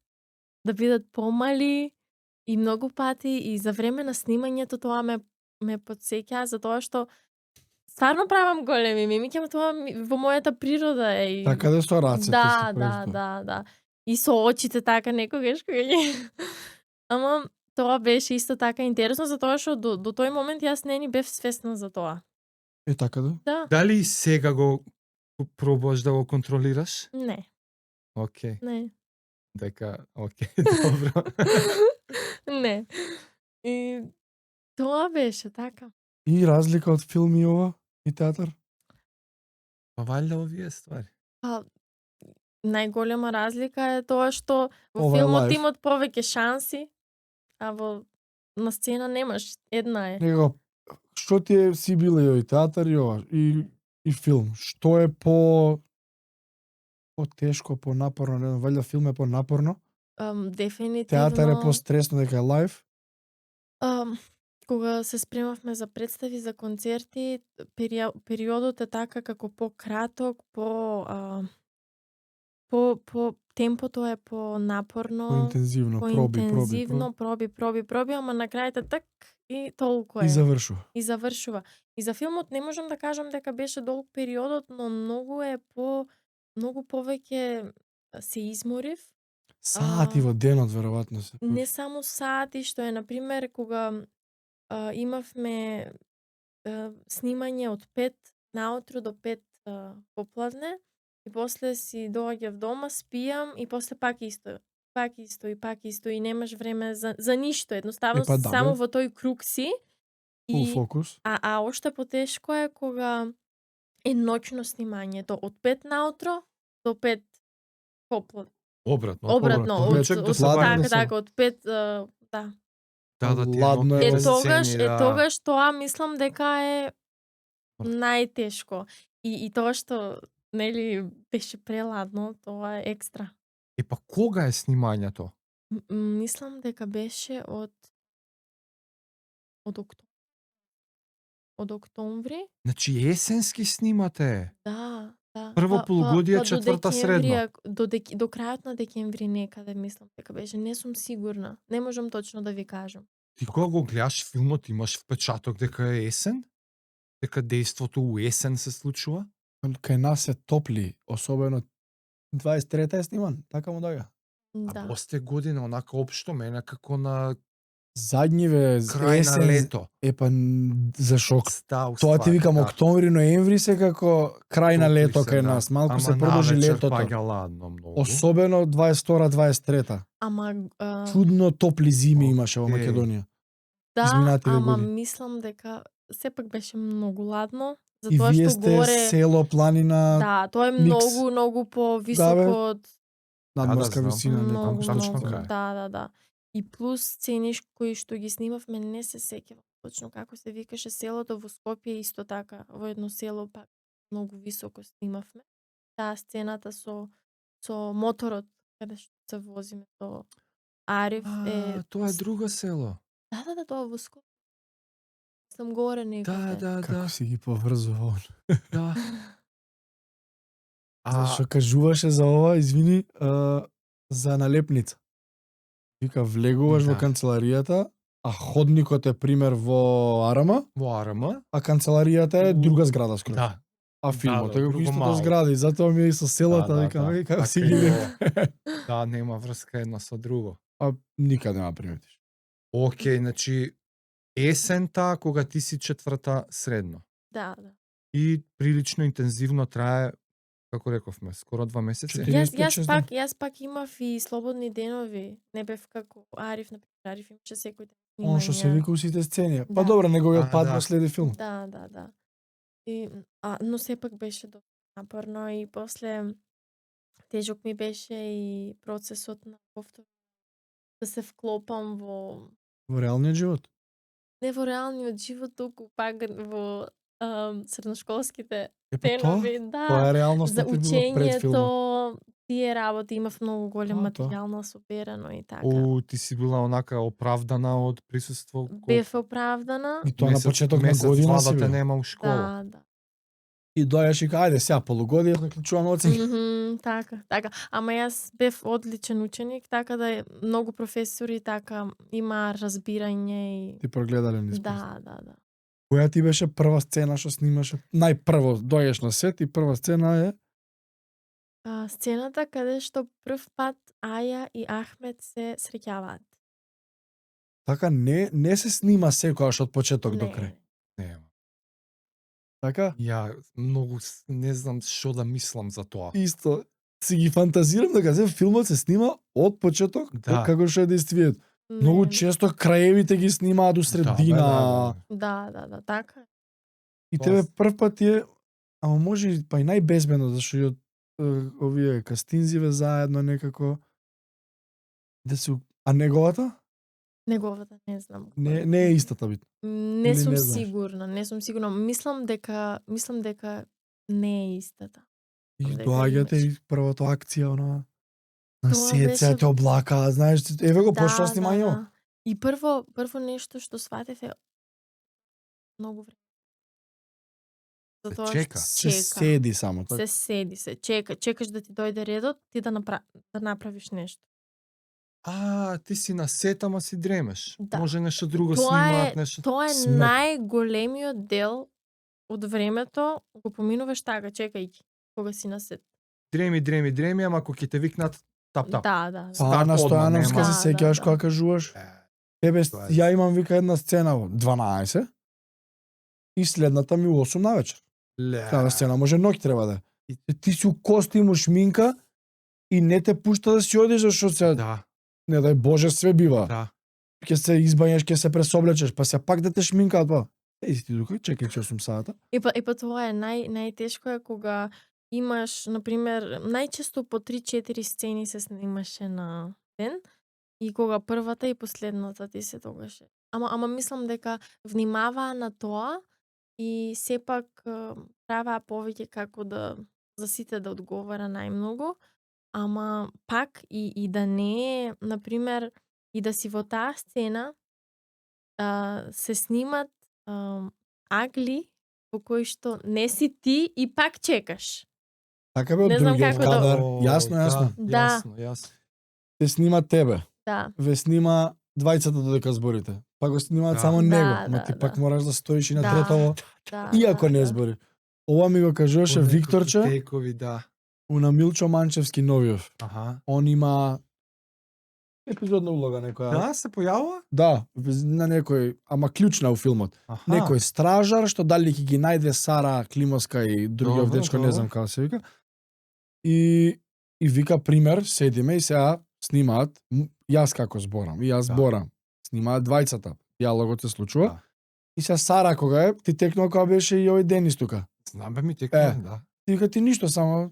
да бидат помали и многу пати и за време на снимањето тоа ме потсеќа затоа што стварно правам големи мимики, ама тоа во мојата природа е. И... Така да со рацете си просто. Да. И со очите така некогаш кога ги... Ама тоа беше исто така интересно затоа што до тој момент јас не ни бев свесна за тоа. Е така да? Да. Дали и сега го пробуваш да го контролираш? Не. Океј. Не. Дека, добро. Не. И тоа беше така. И разлика од филм и ова и театар? Па валјда овие ствари. Па најголема разлика е тоа што во Ова е филмот лајф. имат повеќе шанси, а на сцена немаш, една е. Него, што ти е си била и театар и ова и филм? Што е по-тешко, понапорно, не знам, валјда филм е понапорно, Дефинитивно. театар е постресно дека е лајф. Кога се спремавме за представи, за концерти, периодот е така како пократок, по темпото е понапорно, Поинтензивно, проби, ама на крајот так и толку е. И завршува. И завршува. И за филмот не можам да кажам дека беше долг периодот, но многу повеќе се изморив. Сати во денот веројатно се. Не само сати, што е на пример кога имавме снимање од 5 наутро до 5 попладне и после си доаѓав дома, спијам и после пак исто и немаш време за ништо, едноставно да, само бе. во тој круг си. Фул фокус. А уште потешко е кога е ноќно снимањето од 5 наутро до 5 попладне. Обратно. Обратно, Чек да се варим. така, од 5, да. Да, ти Ладно е. Тогаш тоа мислам дека е најтешко. И тоа што нели беше преладно, тоа е екстра. Па кога е снимањето? Мислам дека беше од октомври. Значи есенски снимате. Да. Да. Прво полугодие, до четврта декември, средно. До крајот на декември некаде мислам дека беше. Не сум сигурна. Не можам точно да ви кажам. Ти кога го гледаш филмот, имаш впечаток дека е есен? Дека дејството у есен се случува? Кај нас се топли, особено 23-та е сниман, така му доаѓа. А Да. после година, онака општо, мене како на Задниве крај есен, на лето. Епа зашо Тоа тоа ти викам октомври, ноември се како крај на лето кај нас, малку се продолжи летото. Паѓа ладно многу. Особено 22-23-та. Ама Чудно топли зими имаше во Окей. Македонија. да, изминативе ама години. мислам дека сепак беше многу ладно, И затоа вие што сте горе село, планина, да, тоа е микс. многу повисоко од надморска знам. висина. многу, некако точно многу. кај. Да. И плюс сцени кои што ги снимавме, не се сеќавам точно како се викаше селото во Скопје, исто така во едно село пак многу високо снимавме. Таа сцената со моторот каде што се возиме со Ариф е Тоа е друго село. Да, тоа во Скопје. Сам горе некаде. Да. Како си ги поврзува он. Да. Зашо кажуваше за ова, извини, за налепница. Вика, влегуваш во Да. канцеларијата, а ходникот е пример во Арама, Во Арама? а канцеларијата е друга зграда скроз. Да. А филмот да, е како друго истото мало. зграда и затоа ми е и со селата, викам, еј, како Така си и ги ова. Да, нема врска едно со друго. А никаде нема приметиш. Океј, значи есента кога ти си четврта средно. Да. И прилично интензивно трае, како рековме, скоро 2 месеци. 45 Јас пак имав и слободни денови. Не бев како Ариф, на пример, Ариф имаше секој ден Он што се снимања. вика у сите сцени. Па Да. добро, неговиот А, пат да. го следи филм. Да. Но сепак беше доста напорно и после тежок ми беше и процесот на повторно да се вклопам во Во реалниот живот. не во реалниот живот, туку пак во средношколските Епа тоа, денови, тоа да. е реалноста За ти било пред филмот. учењето, тие работи имав многу голем Тоа. материјал насоберано и така. Ти си била онака оправдана од присуство. Бев оправдана. И тоа на почеток на месец, година два си да те бил. нема у школа. Да. И доаѓаш и ка, ајде сега полугодие, заклучуваме оценки. Така. Ама јас бев одличен ученик, така да многу професори така има разбирање и Ти прогледале низ. да. Која ти беше прва сцена што снимаше? Најпрво доаѓаш на сет и прва сцена е Сцената каде што прв пат Аја и Ахмет се среќаваат. така не се снима секогаш од почеток до крај. Нема. Така? Ја многу не знам што да мислам за тоа. Исто си ги фантазирам дека се филмот се снима од почеток Да. како што е действието. Многу често краевите ги снимаат у средина. Да, така е. И тебе прв пат е, ама може и па и најбезбедно, зашто и од овие кастинзиве заедно некако да се а неговата Неговата не знам. не е истата бит. Не Или сум не знаеш? сигурна. Мислам дека не е истата. И Дека доаѓате имаш. и првата акција на Тоа сет, беше- се те облака, знаеш, еве го почна снимање. Да. И прво нешто што сватев е многу време. Затоа чека. што Се седи само така. Се седи, се чека, чекаш да ти дојде редот, ти да направиш нешто. Ти си на сет, ама си дремеш. Да. Може нешто друго Тоа снимаат, е нешто. тоа е Смек. најголемиот дел од времето, го поминуваш така, чекајќи кога си на сет. Дреми, ама ако ќе те викнат тап. Да. Па Старт Ана одма, Стојановска нема. се сеќаваш Да. кога кажуваш? Ебе, Тоа е. ја имам вика една сцена во 12 и следната ми у 8 навечер. Таа сцена може ноќ треба да е. И ти си у костим, у шминка и не те пушта да си одиш зашто се Да, не дај Боже све бива. да. Ќе се избањаш, ќе се пресоблечеш, па се пак да те шминкаат па. Еј ти тука, чекај 8 сата. Епа тоа е најтешко е кога имаш, на пример, најчесто по 3-4 сцени се снимаше на ден и кога првата и последната ти се тогаше. Ама мислам дека внимаваа на тоа и сепак праваа повеќе како да за сите да одговара најмногу, ама пак и да не е, на пример, и да си во таа сцена се снимат агли во кои што не си ти и пак чекаш. Така бе, од Не знам другиот како да- кадар. О, Јасно. Да. Јасно. Те снима тебе. Да. Ве снима двајцата додека зборите. Па го снимаат Да. само Да, него, ма да, ти пак да. мораш да стоиш и на Да. третово, Да. иако не да. збори. Ова ми го кажуваше По некои Викторче, текови, да. на Милчо Манчевски Новиов. Аха. Он има епизодна улога некоја. Да, се појавува? Да, на некој, ама клучна у филмот. Аха. Некој стражар што дали ќе ги најде Сара Климовска и другиот Добро, дечко, не добро. знам како се вика. И вика пример, седиме и сега снимаат јас како зборам, и јас Да. зборам. Снимаат двајцата. Диалогот се случува. Да. И сега Сара кога е, ти текнува кога беше и овој Денис тука. Знам бе ми текна, Е. да. Ти вика ти ништо, само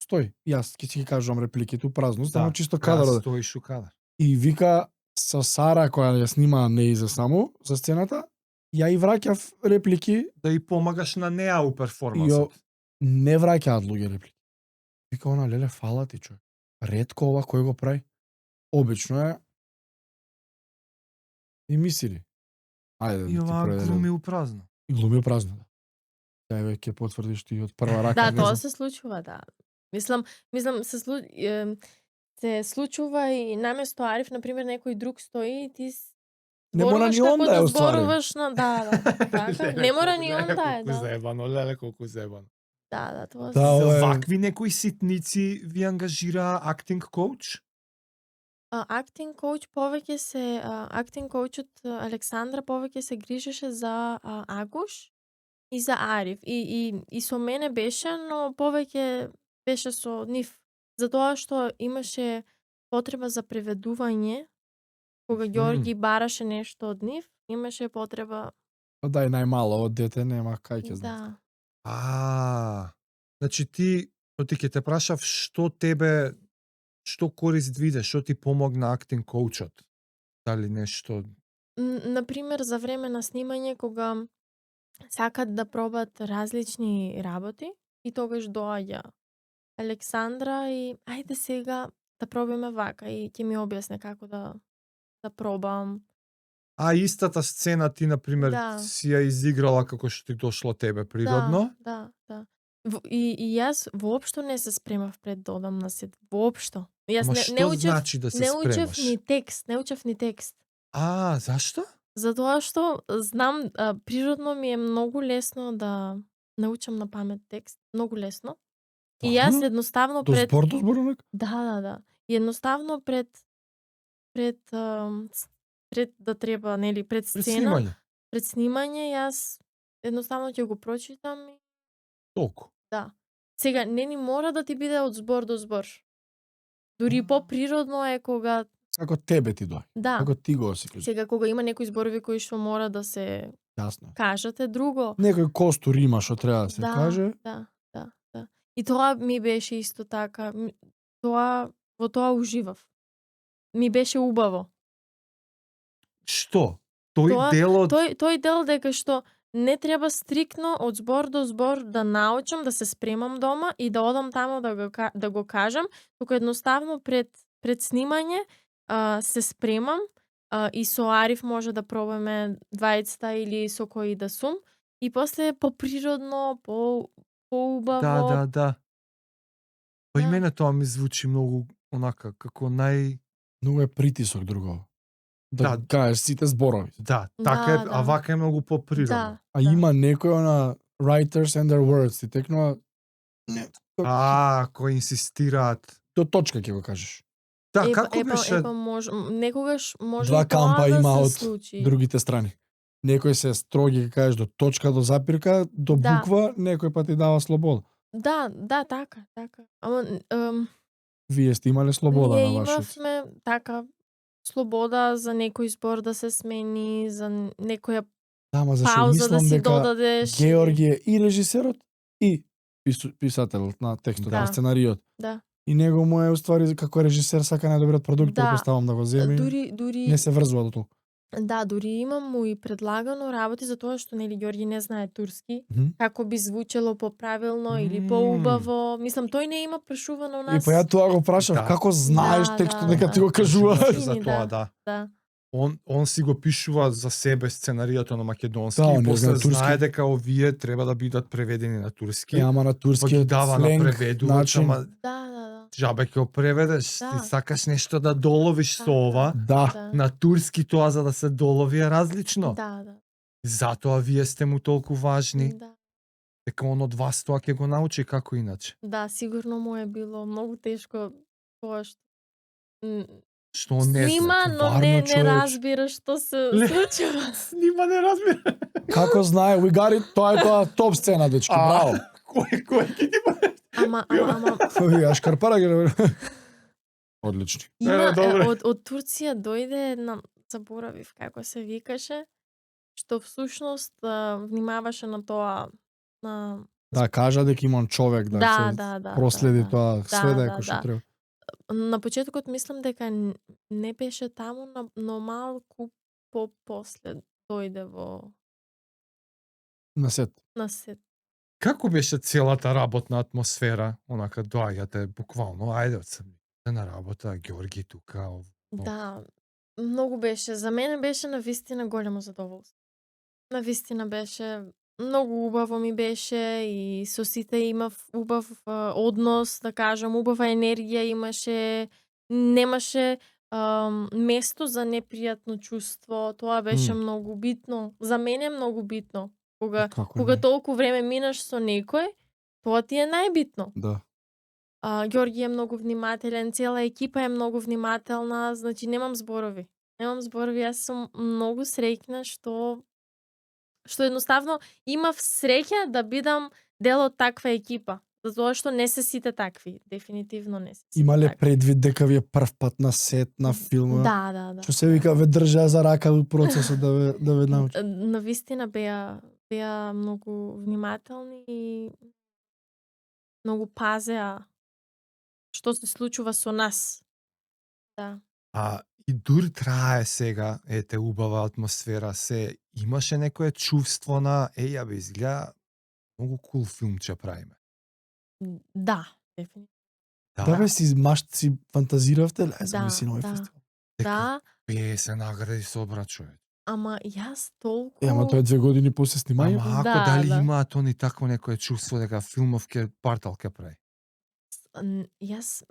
стој. Јас ќе си ги кажувам репликите у празно, само чисто кадар. Да, стоиш у кадар. И вика со Сара која ја снима неиза само за сцената, ја и враќав реплики, Да и помагаш на неа у и перформансот. не враќаат луѓе реплики. Вика она, леле, фала ти човек. Ретко ова кој го прави. Обично е и мисли. Ајде, И да ти оваа проверам. глуми у празно. И глуми празно. Да. Ја веќе ќе потврдиш ти од прва рака. Да, не тоа знам. се случува, да. Мислам се случува и наместо Ариф, на пример, некој друг стои и ти Не мора ни он да е, уствари. зборуваш на да, така. Не мора ни он да е, Колку да. заебано, леле колку заебано. Да, тоа Да, се- ова За е- вакви некои ситници ви ангажира актинг коуч? Актинг коуч повеќе се актинг коучот Александра повеќе се грижеше за Агуш и за Ариф и со мене беше, но повеќе беше со нив, затоа што имаше потреба за преведување. Кога Мгм. Ѓорги бараше нешто од нив, имаше потреба. Па дај најмало од дете, нема кај ќе знам. Да. Значи ти ќе те прашав што корист виде, што ти помогна актинг коучот? Дали нешто? Например, за време на снимање, кога сакат да пробат различни работи, и тогаш доаѓа Александра и ајде сега да пробаме вака и ќе ми објасне како да пробам. А истата сцена ти, например, Да. си ја изиграла како што ти дошло тебе природно? Да. И јас воопшто не се спремав пред да одам на сет. Воопшто. Јас Ама не што учев, значи да се не учев спремаш? не учев ни текст. Зашто? Затоа што знам, природно ми е многу лесно да научам на памет текст, многу лесно. И јас Стварно? едноставно До пред збор до зборник? Да. И едноставно пред да треба, нели, пред Пред сцена, снимање. пред снимање, јас едноставно ќе го прочитам и Толку. да. Сега не ни мора да ти биде од збор до збор. Дури поприродно е кога Како тебе ти доаѓа. да. Како ти го осеќаш. Сега кога има некои зборови кои што мора да се Јасно. кажат е друго. Некој костур има што треба да се каже. Да. И тоа ми беше исто така. Во тоа уживав. Ми беше убаво. Што? Тој Тоа- дел од... Тој дел дека што не треба стрикно од збор до збор да научам, да се спремам дома и да одам таму да го кажам, туку едноставно пред снимање се спремам и со Ариф може да пробаме двајцата или со кој да сум и после поприродно, поубаво. Да. Па и Да. мене тоа ми звучи многу онака, како Многу е притисок друго. Да Да. кажеш сите зборови. Да, така е, Да. а вака е многу поприродно. Да. А има некој на writers and their words, ти текнува не, Кои инсистираат. до точка ќе го кажеш. Да, како беше? Некогаш може Два и тоа кампа да има се од случи. другите страни. Некој се строги ќе кажеш до точка, до запирка, до Да. буква, некој па ти дава слобода. Да, така. Ама Вие сте имале слобода ние на вашиот. имавме така слобода за некој збор да се смени, за некоја Да, ама зашо пауза да мислам си дека додадеш. Георги е и режисерот и писателот на текстот, Да. на сценариот. Да. И него му е уствари како режисер сака најдобриот продукт, Да. предпоставам да го земи. Дури Не се врзува до тоа. Да, дури имам му и предлагано работи за тоа што нели Ѓорги не знае турски, Мгм. како би звучело поправилно или М. поубаво. Мислам тој не има прашувано у И нас. па ја тоа го прашав, Да. како знаеш Да, текстот да, дека да. ти го кажуваат? Кажуваат. За тоа, да. Да. Он си го пишува за себе сценаријата на македонски Да, и он е после на турски. знае дека овие треба да бидат преведени на турски. Ама на Па турски ги дава на сленг, преведувач, начин. ама Да. џабе ќе го преведеш, Да. ти сакаш нешто да доловиш со Да, ова. Да. Да. На турски тоа за да се долови е различно. Да. Затоа вие сте му толку важни, Да. дека он од вас тоа ќе го научи како иначе. Да, сигурно му е било многу тешко тоа што Што он не снима, знае. но варно, не човече. разбира што се Ле. случува. Снима не разбира. Како знае, we got it, тоа е тоа топ сцена, дечки, браво. Кој ќе ти бъде? Ама Ја шкарпара ги. Одлични. има добре. од Турција дојде една, заборавив како се викаше, што всушност внимаваше на тоа на Да, кажа дека имам човек да, се проследи да. тоа све Да, дека да, што да. треба. На почетокот мислам дека не беше таму, но малку после дојде во На сет. на сет. Како беше целата работна атмосфера? Онака доаѓате буквално, ајде од сами на работа, Ѓорги тука. Да, многу беше. За мене беше навистина големо задоволство. Навистина беше многу убаво ми беше и со сите имав убав однос, да кажам, убава енергија имаше, немаше место за непријатно чувство. Тоа беше многу битно. За мене многу битно. Кога не? толку време минаш со некој, тоа ти е најбитно. Да. Ѓорги е многу внимателен, цела екипа е многу внимателна, значи немам зборови. Јас сум многу среќна што едноставно имав среќа да бидам дел од таква екипа, затоа што не се сите такви, дефинитивно не се сите. Имале такви. предвид дека ви е прв пат на сет на филм? Да. Што се вика, ве држа за рака во процесот да ве научи. Навистина беа многу внимателни и многу пазеа што се случува со нас. Да. И дури трае сега, ете, убава атмосфера, се имаше некое чувство на, ја бе, изгледа многу кул филмче правиме. Да, дефинитивно. Да бе, си фантазиравте, Да, замисли на овој да. фестивал. Да, 50 награди собра човек. ама јас толку... Ама тоа е 2 години после снимање. Ама ако Да, дали да. имаат они такво некое чувство дека филмов ке партал ке прави? Јас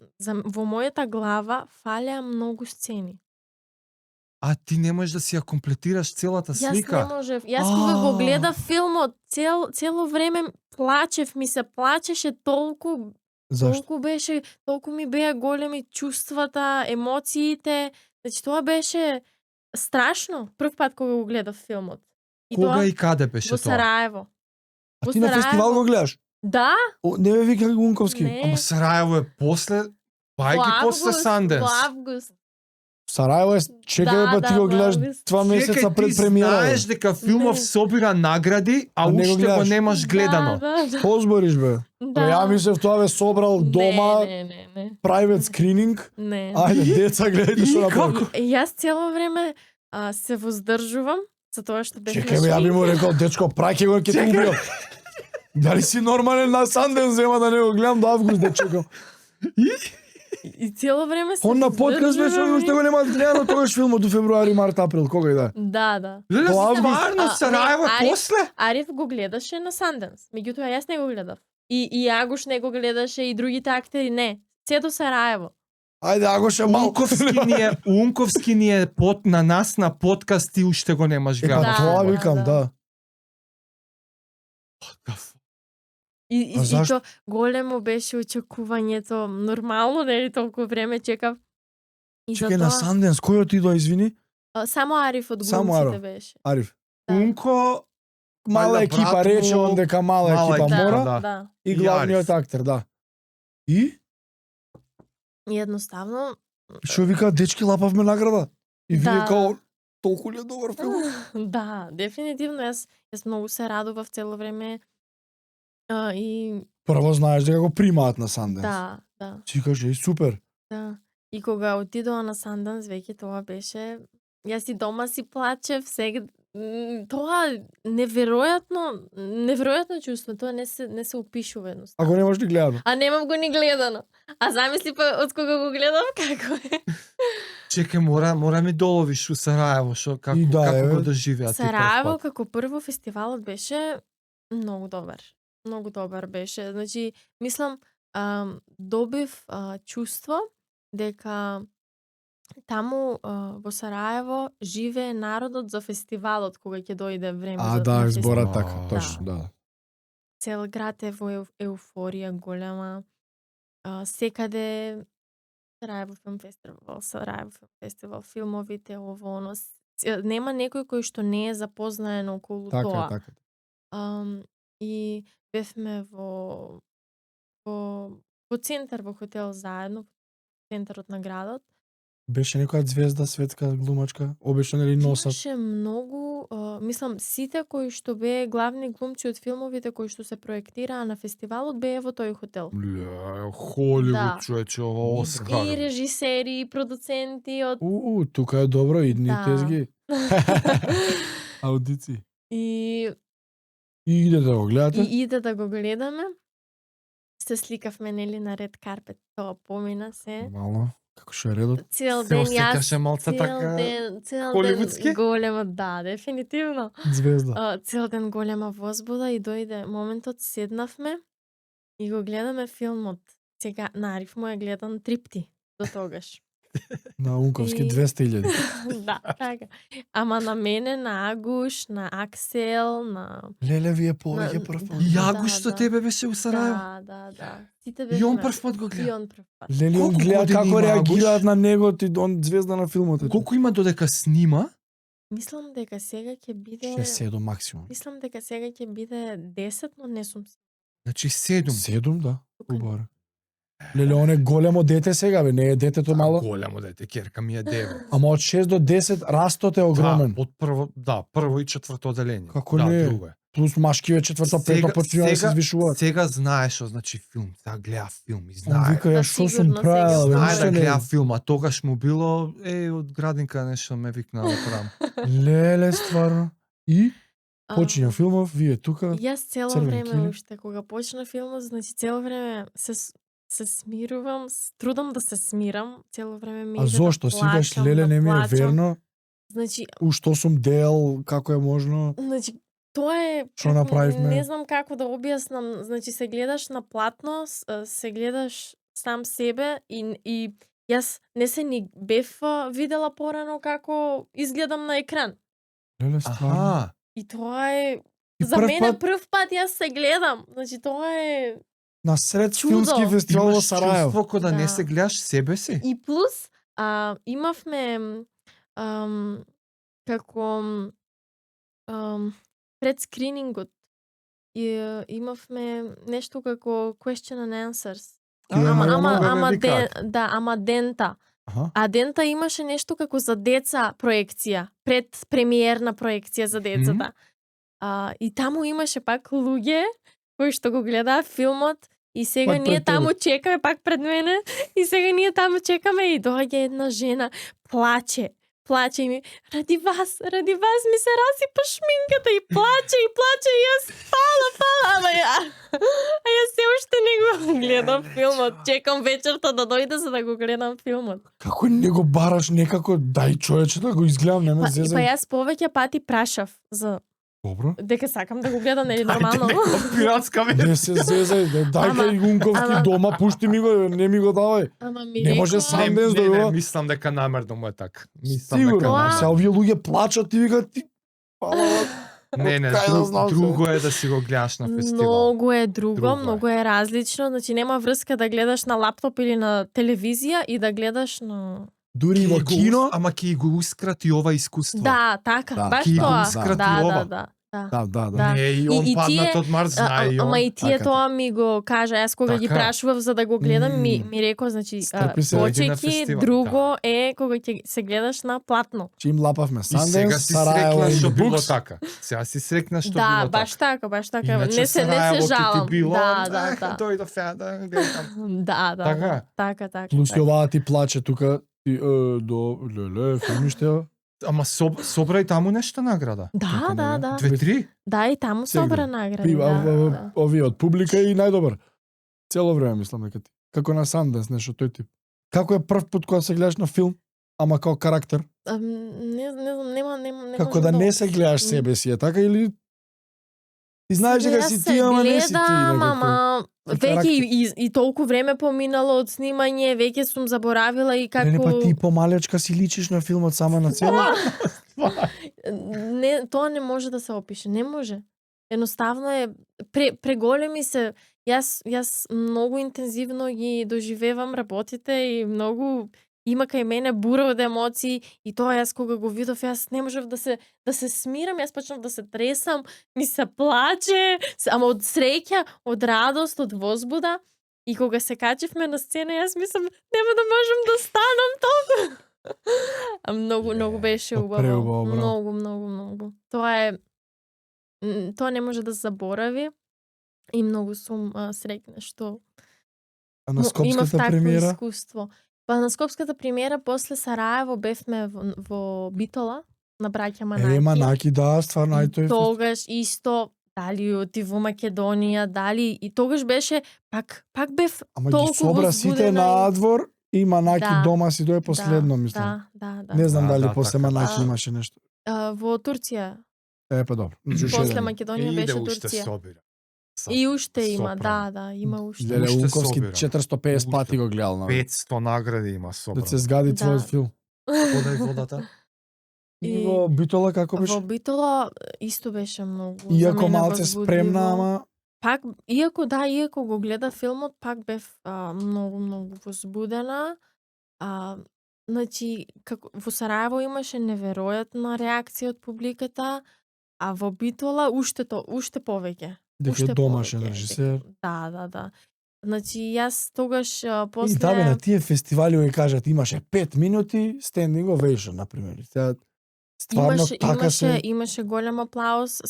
во мојата глава фалеа многу сцени. А ти не можеш да си ја комплетираш целата слика. Јас не можев. Јас кога го гледав филмот, цело време плачев, ми се плачеше толку. Зашто? Толку ми беа големи чувствата, емоциите. Значи тоа беше страшно. Прв пат кога го гледав филмот. И Кога тоа и каде беше во тоа? Сараево. А Во ти на Сараево. фестивал го гледаш? Да, Не ме вика Гунковски. Не. Ама Сараево е после, бајки после Санденс. Во август. Сараево е, чекај па ти го гледаш август. 2 месеца Чекај, пред ти премиера. знаеш дека филмов Не. собира награди, а А не го уште го гледаш. немаш гледано. Да. Што збориш бе? Да. Ја мислев тоа бе собрал дома, Не. private screening. Не. Ајде, деца, гледајте што направи. Јас цело време се воздржувам, затоа што бев Чекај бе, ја би му рекол, дечко, праќи го, ќе те убио. Дали си нормален на Санден зема да не го гледам до август да чекам. И цело време се Он на подкаст беше, воздржувам уште го немаат гледано тогаш филмот до февруари, март, април, кога и да. Да. Леле, Во август. стварно, Сараево не, Ариф- после? Ариф го гледаше на Санденс, меѓутоа јас не го гледав. И Агуш не го гледаше, и другите актери не. Се до Сараево. Ајде, ако ше малку. Унковски ни е на нас на подкаст и уште го немаш Па гледано. тоа Да, викам, да. да. И зашто? то големо беше очекувањето. Нормално, нели толку време чекав. И Чекај на затоа Санденс, кој отидоа, извини? само Ариф од Само глумците Ариф. беше. Ариф. Да. Унко, Мала Вајда екипа, брат му, рече он дека мала мала екипа екипа, мора. да. Да. И И главниот Ариф. актер, да. И? И едноставно Што вика, дечки, лапавме награда. И вие Да. као, толку ли е добар филм? да, дефинитивно јас многу се радував цело време. И Прво знаеш дека го примаат на Санденс. да. Си каже, супер. Да. И кога отидоа на Санденс, веќе тоа беше... Јас и дома си плачев, сега... Тоа неверојатно чувство, тоа не се опишува едноставно. Ако не можеш да гледано. А немам го ни гледано. А замисли па од кога го гледав како е. Чекај, мора ми доловиш у Сараево, како И да, го еве. доживеа ти Сараево прв пат? како прво фестивалот беше многу добар. Многу добар беше. Значи, мислам, добив чувство дека таму во Сараево живее народот за фестивалот кога ќе дојде време за Да, на збора фестивал. така, Да. точно, да. Цел град е во еуфорија голема. Секаде Сараево филм фестивал, филмовите, ово, оно. Нема некој кој што не е запознаен околу Така, тоа. така. И бевме во центар, во хотел заедно, центарот на градот. Беше некоја звезда светска глумачка, обично нели носат. Имаше многу, мислам, сите кои што беа главни глумци од филмовите кои што се проектираа на фестивалот беа во тој хотел. Ле, Холивуд, Да. човече, ова Оскар. И режисери, и продуценти од Тука е добро, идни Да. тезги. Аудици. и И идете да го гледате? иде да го гледаме. Се сликавме нели на ред карпет, тоа помина се. Мало. Како што е редот? Цел Се ден осекаше малце така цел холивудски? ден голема, да, дефинитивно. Звезда. Цел ден голема возбуда и дојде моментот, седнавме и го гледаме филмот. Сега на Ариф му е гледан 3 пти до тогаш. На Унковски И- 200.000. Да, така. Ама на мене, на Агуш, на Аксел, на... Леле, вие повеќе На- прв пат. И Да, Агуш со да. тебе беше у Сараево. Да. Сите И он бевме. прв пат го И гледа. он прв пат. Леле, он Колку гледа години како има реагираат Агуш? на него, он звезда на филмот. е. Колку има додека снима? Мислам дека сега ќе биде... 6-7 максимум. Мислам дека сега ќе биде 10, но не сум сигурна. Значи 7. 7, да. Тука. Убаво. Леле, он е големо дете сега, бе, не е детето мало. Големо дете, керка ми е 9. Ама од 6 до 10 растот е огромен. Да, од прво и четврто оделение. Како да, не? друго е. Плюс машкиве четврто, пето почнува да се извишуваат. Сега знаеш што значи филм, сега гледа филм и Он знае. вика, ја што сум сигурно правил, сега бе, Знае ништо да не. гледа филм, а тогаш му било, од градинка нешто ме викнаа да правам. Леле, стварно. И почиња А, филмов, вие тука. Јас цело Црвен време килим. уште кога почна филмот, значи цело време се смирувам, трудам да се смирам, цело време ми А иде зошто? да Сигаш, плачам, леле, да не ми е плачам. верно. Значи, Ушто сум дел, како е можно? Значи, тоа е Што направивме? Не знам како да објаснам. Значи се гледаш на платно, се гледаш сам себе и јас не се ни бев видела порано како изгледам на екран. Леле, стварно. Аха, И тоа е И за прв мене пат прв пат јас се гледам. Значи тоа е на сред чудо. филмски фестивал во имаш Сараево. чувство кога да не Да. се гледаш себе си? и плюс имавме како пред скринингот имавме нешто како question and answers. Ама дента. Аха. А дента имаше нешто како за деца проекција, пред премиерна проекција за децата. И таму имаше пак луѓе кои што го гледаа филмот и сега Пак ние пред тебе. таму чекаме пак пред мене и сега ние таму чекаме и доаѓа една жена, плаче и ми, ради вас ми се расипа шминката и плаче и јас фала, ама јас се уште не го гледам филмот, чекам вечерта да дојде за да го гледам филмот. Како не го бараш некако, дај човече да го изгледам, не ме Па зезај. јас повеќе пати прашав за Добро. дека сакам да го гледам, нели нормално. пиратска ве. Не се зезај, дај Ама- кај Унковски ама- дома, пушти ми го, не ми го давај. Ама ми Не може рекоа- сам Не, без да не, го- мислам дека намерно му е така. Мислам Сигурно, дека Тоа- намерно. сега овие луѓе плачат и викаат ти. Не, Кај да знам се? друго е да си го гледаш на фестивал. Многу е друго, Друго е. многу е различно, значи нема врска да гледаш на лаптоп или на телевизија и да гледаш на... Дури и во кино, Ама ќе го ускрати ова искуство. Да, така, Да, баш ки го тоа. ускрати Да, ова. да. да, Да. да. И он И паднат тие- од Марс, знае и он. Ама и тие Така, тоа ми го кажа, јас кога ги Така. прашував за да го гледам, ми Мм. рекол, значи, Стрпи се, оди на почеки, фестивал. друго е кога ќе се гледаш на платно. Че им лапавме И сега Санденс, си Сараево срекна и што било Букс. така. Сега си срекна што Да, било баш така. така, баш така. Иначе Не се Сараево ќе ти жалам. било, Да, да. Дојдов ја да гледам. Да, Така? Така. Плюс и оваа ти плаче тука, ти, до, леле, филмиште, Ама собра и таму нешто награда. Да, да. Две-три? Да, и таму Сега. собра награди. Пива, Да. овие од публика и најдобар. Цело време мислам дека ти. Како на Sundance, нешто тој тип. Како е прв пат кога се гледаш на филм, ама као карактер? Не знам, нема Како може да не опишам. се гледаш себе си, е така или ти знаеш дека Јас си се ти, ама не си ти гледам, некако. ама Ти веќе карактер. и толку време поминало од снимање, веќе сум заборавила и како Не, па ти помалечка си личиш на филмот сама на себе. Не, тоа не може да се опише, не може. Едноставно е преголеми се. Јас многу интензивно ги доживевам работите и многу има кај мене бура од емоции и тоа јас кога го видов, јас не можев да се смирам, јас почнав да се тресам, ми се плаче, ама од среќа, од радост, од возбуда. И кога се качевме на сцена, јас мислам, нема да можам да станам толку. А многу беше па убаво. преубаво, браво. Многу. Тоа не може да се заборави и многу сум среќна што А на имав скопската такво премиера? искуство. Па на скопската премиера после Сараево бевме во Битола на браќа Манаки. Манаки, да, стварно, ај тој. Тогаш исто дали оти во Македонија, дали и тогаш беше пак бев Ама ги толку собра сите возбудена и- надвор и Манаки Да, дома си дое последно, мислам. Да. Не знам Да, дали да, после така. Манаки А, имаше нешто. Во Турција. Па добро. Значи, уште После еден. Македонија беше уште Турција. собира. И уште има, Сопрано. има уште. Леле, Уште Луковски собира. 450 пати Уште. го гледал на 500 награди има да собрано. се згади Да. твојот филм. Подај водата. И И- во Битола како Во беше? Битола исто беше многу. за Иако мене малце возбудливо. спремна, ама Пак, иако го гледа филмот, пак бев многу возбудена. Значи, во Сараево имаше неверојатна реакција од публиката, а во Битола уште повеќе. дека Уште е домашен повеќе, режисер. Да. Значи, јас тогаш И после... да бе, на тие фестивали кои кажат имаше 5 минути standing ovation, например. Сега стварно така се имаше голем аплауз,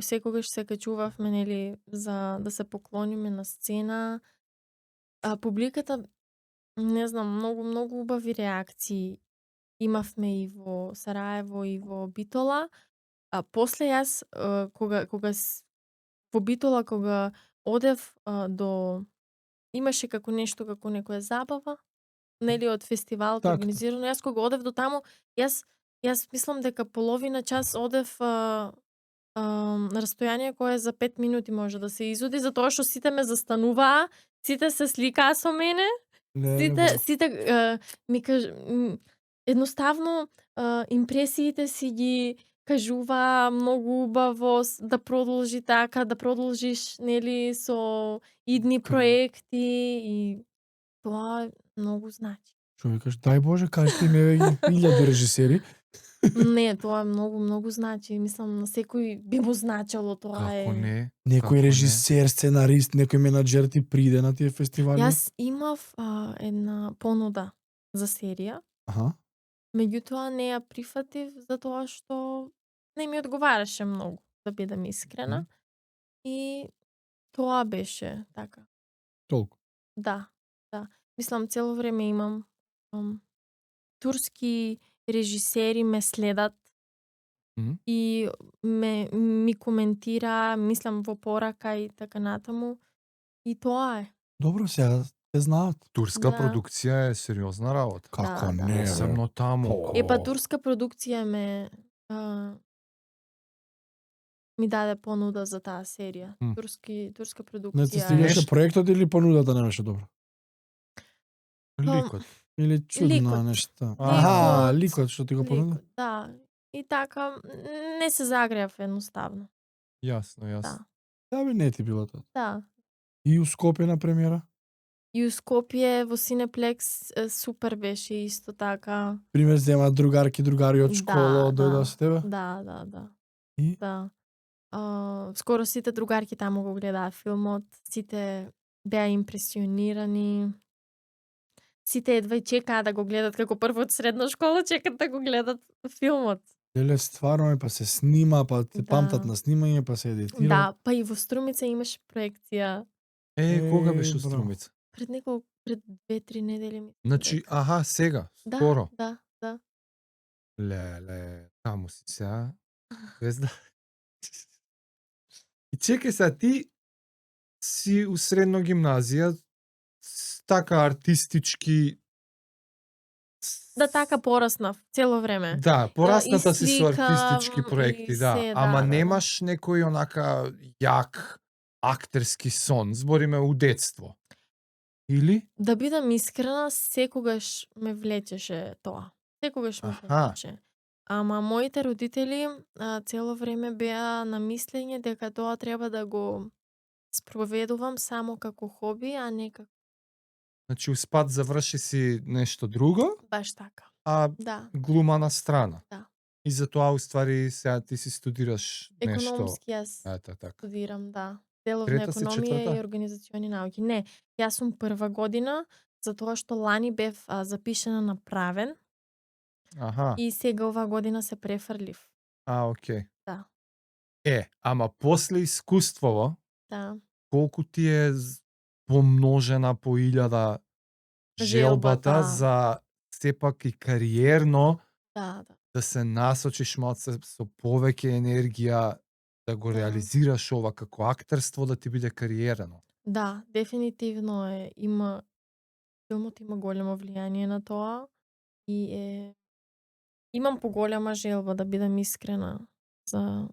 секогаш се качувавме, нели, за да се поклониме на сцена. Публиката, не знам, многу убави реакции имавме и во Сараево и во Битола. После јас кога во Битола кога одев имаше како нешто како некоја забава, нели, од фестивалот Така. организирано. Јас кога одев до таму, јас мислам дека половина час одев на растојание кое за 5 минути може да се изоди, затоа што сите ме застануваа, сите се сликаа со мене, сите ми едноставно импресиите си ги кажуваа многу убаво да продолжи така, да продолжиш, нели, со идни проекти и тоа многу значи. Човекаш, дај Боже, кажете им еве ги 1000 режисери. Не, тоа многу значи. Мислам, на секој би му значело тоа. Како не? Некој Како не? режисер, сценарист, некој менаџер ти приде на тие фестивали. Јас имав една понуда за серија, Аха. меѓутоа не ја прифатив затоа што не ми одговараше многу, да бидам искрена. И тоа беше така. Толку. Да. Мислам, цело време имам турски режисери ме следат Мгм. и ми коментира, мислам во порака и така натаму. И тоа е. Добро, сега те знаат. Турска Да. продукција е сериозна работа. Како Да. не, бе. Посебно таму. Епа турска продукција ми даде понуда за таа серија. М. Турска Не ти продукција. стигаше проектот или понудата не беше добра? Ликот. Или чудна Ликот. нешта. Аха, ликот што ти го понуда? Да. И така, не се загреав едноставно. Јасно. Да. Да бе, не ти било тоа. Да. И у Скопје на премиера? И у Скопје во Синеплекс супер беше исто така. Пример зема другари од школа, дојдоа со тебе? Да. И? Да. Скоро сите другарки таму го гледаа филмот, сите беа импресионирани. Сите едва чекаа да го гледат, како прво од средна школа чекат да го гледат филмот. Леле, стварно е, па се снима, па те Да. памтат на снимање, па се едитира. Да, па и во Струмица имаше проекција Кога Е, беше браво. Струмица? пред 2-3 недели. мислам Значи, дека. аха, сега, Да, скоро. Да. Леле, таму си сега. Без да. И чекај сега, ти си у средно гимназија, така артистички Да, така пораснав цело време. Да, порасната и си со сликам, артистички и проекти, да. се, Ама да. немаш некој онака јак актерски сон, збориме у детство. Или? Да бидам искрена, секогаш ме влечеше тоа. Секогаш ме Аха. влечеше. Ама моите родители цело време беа на мислење дека тоа треба да го спроведувам само како хоби, а не како Значи, успат заврши си нешто друго, баш така. а Да, глума на страна. Да. И затоа, уствари, сега ти си студираш нешто. економски јас Ето така. студирам, да. Деловна Трета си, економија четврта? и организациони науки. Не, јас сум прва година, затоа што лани бев запишена на правен Аха. и сега оваа година се префрлив. Окей. Да. Ама после искуствово, Да. колку ти е помножена по 1000 желбата Желбата. за сепак и кариерно Да. да се насочиш малце со повеќе енергија да го Да. реализираш ова како актерство, да ти биде кариерно. Да, дефинитивно филмот има големо влијание на тоа и имам поголема желба, да бидам искрена, за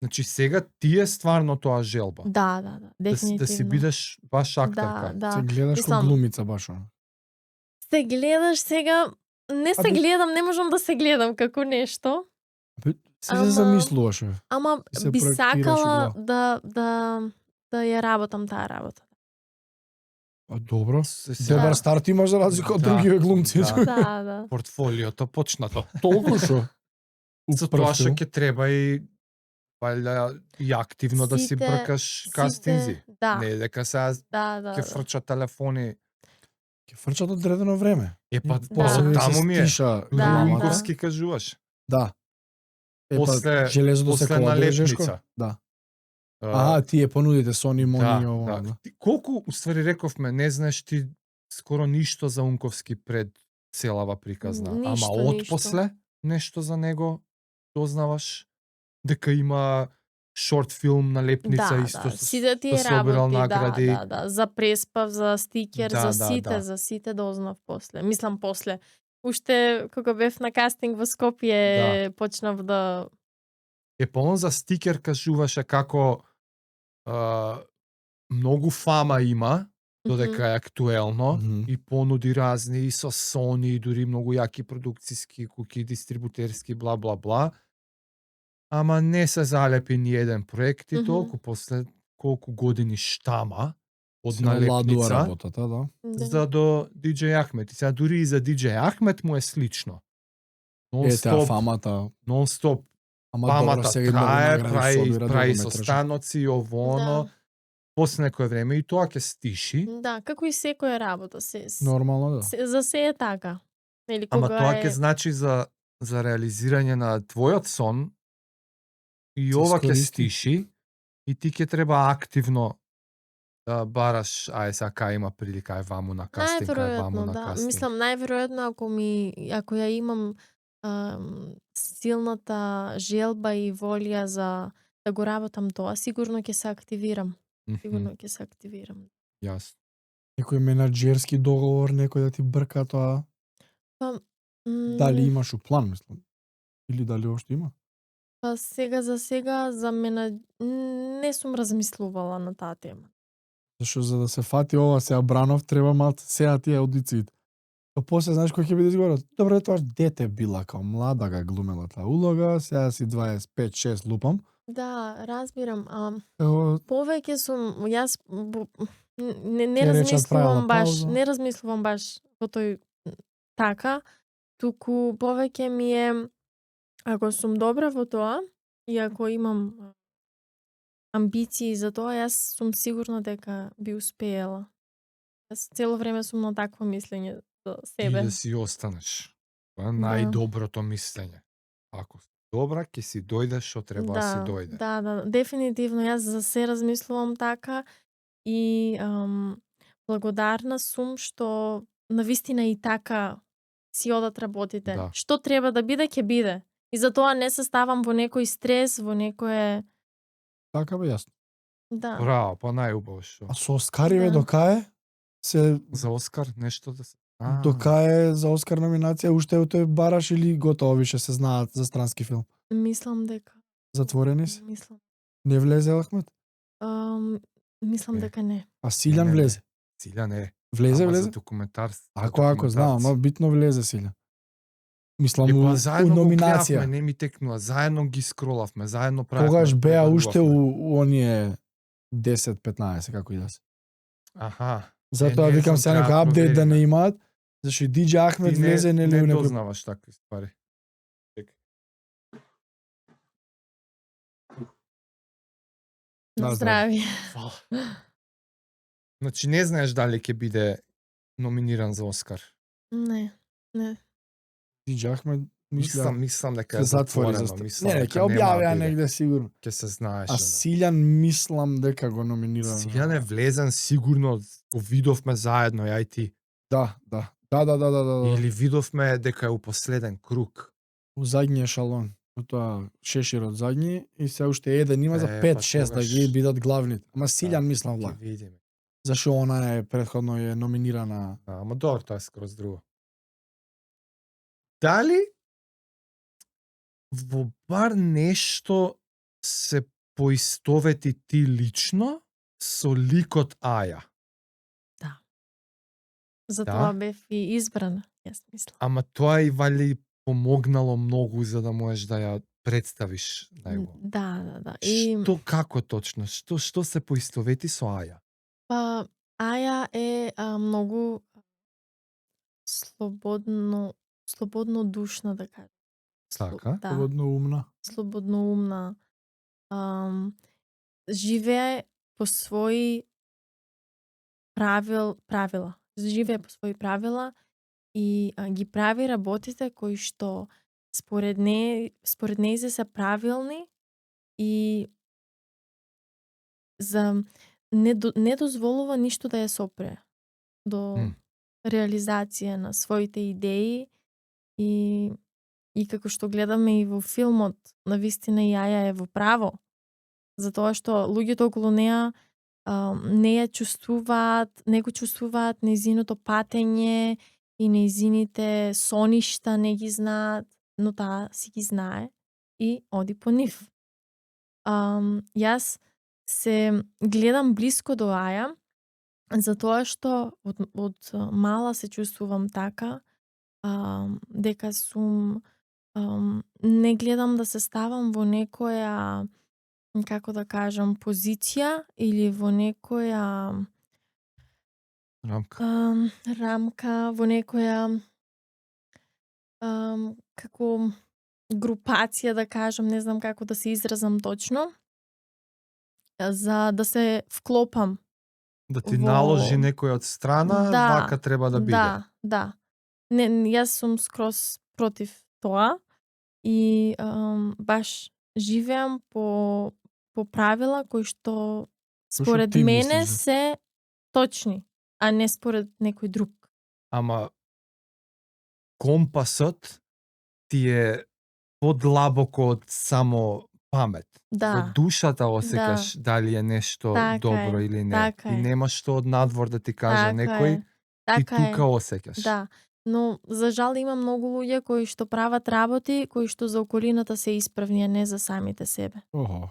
Значи сега ти е стварно тоа желба. да, дефинитивно. Да си бидеш баш актерка. Да. Се гледаш Мислам, како глумица баш. се гледаш сега, не се Абе- гледам, не можам да се гледам како нешто, Се Ама- замислуваш, бе. ама И се би проектираш у сакала глава. да ја работам таа работа. Добро. Се- Добар Да. старт имаш за разлика од Да, другиве глумци. да. Да. Портфолиото почнато. Толку шо. За тоа што ќе треба и валја и активно да си Сите- бркаш кастинзи. Да. Не дека сега Да. ќе фрчат телефони. Ќе фрчат одредено време. Па Да. После таму ми е. стиша Да, глумата. Лунковски кажуваш. Да. После- железото се после колаборежешко. налепница. Да. Тие понудите Sony Money и ово. Да. Колку, уствари рековме, не знаеш ти скоро ништо за Унковски пред целава приказна. Ништо, Ама ништо. отпосле нешто за него дознаваш? Дека има шорт филм на Лепница исто со Сите тие да собирал работи, награди. да, за преспав, за стикер, Да, за сите дознав после. Мислам после. Уште кога бев на кастинг во Скопје, почнав да Полно за стикер кажуваше како многу фама има, додека е актуелно, Мгм. и понуди разни и со Sony, и дури многу јаки продукциски куки, дистрибутерски, бла, бла, бла. Ама не се залепи ни еден проект и Мгм. толку после колку години штама од Се овладува налепница работата, да. за до DJ Ахмет. И сега дури и за DJ Ахмет му е слично. Таа фамата. нон-стоп Ама фамата добро, сега и многу трае, награди собира, прави долго ме трча. состаноци, ово, оно. После некое време и тоа ќе стиши. Да, како и секоја работа, Нормално, да. за се е така. Или Ама кога тоа е ќе значи за реализирање на твојот сон и Се ова ќе искористи. стиши и ти ќе треба активно да бараш, сега има прилика, ваму на кастинг, ваму најверојатно, на да. кастинг. Мислам, најверојатно ако ја имам силната желба и волја за да го работам тоа, сигурно ќе се активирам. Сигурно ќе се активирам. Јасно. Некој менаџерски договор, некој да ти брка тоа. Дали имаш у план, мислам? Или дали уште има? Па за сега за мене не сум размислувала на таа тема. Зашто за да се фати ова сега Бранов треба малце сега тие аудициите. Па после знаеш кој ќе биде изговорот? Добро, тоа дете била као млада га глумела таа улога, сега си 25-6 лупам. Да, разбирам. Ево, Повеќе сум јас не Ќе речат правила размислувам баш, пауза. не размислувам баш во тој така, туку повеќе ми е ако сум добра во тоа и ако имам амбиции за тоа, јас сум сигурна дека би успеела. Јас цело време сум на такво мислење за И себе. да си останеш. Тоа е најдоброто мислење. Ако си добра, ќе си дојде што треба да си дојде. Да, дефинитивно јас за се размислувам така и благодарна сум што навистина и така си одат работите. Да. Што треба да биде, ќе биде. И затоа не се ставам во некој стрес, во некое така бе јасно. да. Браво, па најубаво што. А со Оскариве Да. до кај? се За Оскар нешто да се... до кај е за Оскар номинација, уште тој бараш или готово више се знаат за странски филм? Мислам дека. Затворени се? Мислам. Не влезе Ахмет? Мислам Не. дека не. А Силјан Не. влезе? Силја не. Влезе, Ама влезе? за документар. Ако знам, ама битно влезе Силјан. Мислам у заедно го номинација. гледавме, не ми текнува. Заедно ги скролавме, заедно правевме. Тогаш беа уште пребарувавме. у оние 10-15 како и да се. Аха. Затоа не викам знам, се треба нека да апдейт да провериме. не имаат, зашто и DJ Ахмед Ти влезе нели не у некој дознаваш такви ствари. На Да, здравје. Значи не знаеш дали ќе биде номиниран за Оскар. Не. DJ Ахмед Мислам дека е се затвори за затворено. Мислам Не, дека ќе нема објавиа да биде. негде сигурно. Ќе се знаеше. А Силјан мислам дека го номинира. Силјан е влезен сигурно, го видовме заедно, ја и ти. Да. Или видовме дека е у последен круг. У задниот ешалон. Тоа шеширот задни и се уште еден има за Па 5-6 да тогаш- ги бидат главните. Ама Силјан мислам Ќе влак. видиме. Зашо она е претходно е номинирана. Ама добро, тоа е скроз друго. Дали во бар нешто се поистовети ти лично со ликот Аја? Затоа Да? бев и избрана, јас мислам. Ама тоа и вали помогнало многу за да можеш да ја представиш него. Да. И Што како точно? Што се поистовети со Аја? па Аја е многу слободно душна да кажам. Така? Да, Слободно умна. слободноумна. Живее по своји правила. Живее по своји правила и ги прави работите кои што според нејзе се правилни и не дозволува ништо да ја сопре до реализација на своите идеи и како што гледаме и во филмот, навистина Јаја е во право, затоа што луѓето околу неа не ја чувствуваат, не го чувствуваат нејзиното патење и нејзините соништа не ги знаат, но таа си ги знае и оди по нив. Јас се гледам блиско до Аја, затоа што од мала се чувствувам така, дека сум не гледам да се ставам во некоја, како да кажам, позиција или во некоја рамка, во некоја како групација, да кажам, не знам како да се изразам точно, за да се вклопам. Да ти во- наложи некој од страна, Да, вака треба да биде. Да. Не, јас сум скроз против тоа и баш живеам по правила кои што според ти мене мислиш, да? се точни, а не според некој друг. Ама компасот ти е подлабоко од само памет. Во Да, душата осекаш дали е нешто Така добро е, или не. така И е. нема што од надвор да ти каже така некој, е. ти Така тука е. осекаш. Да, но за жал има многу луѓе кои што прават работи кои што за околината се исправни, а не за самите себе. Охо.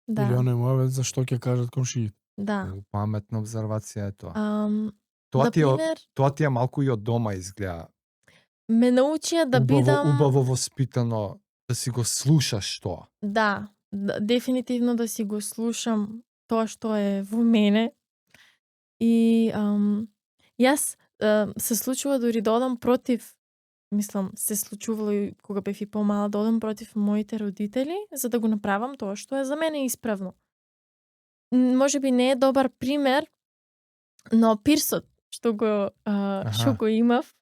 Или Да, оној муавет за што ќе кажат комшиите. да. Многу паметна обзервација е тоа. Да Тоа тоа ти е малку и од дома изгледа. ме научија да бидам Убаво воспитано да си го слушаш тоа. Да, дефинитивно да си го слушам тоа што е во мене. И јас се случува дури да одам против, мислам, се случувало и кога бев и помала, да одам против моите родители, за да го направам тоа што е за мене исправно. Може би не е добар пример, но пирсот што го имав,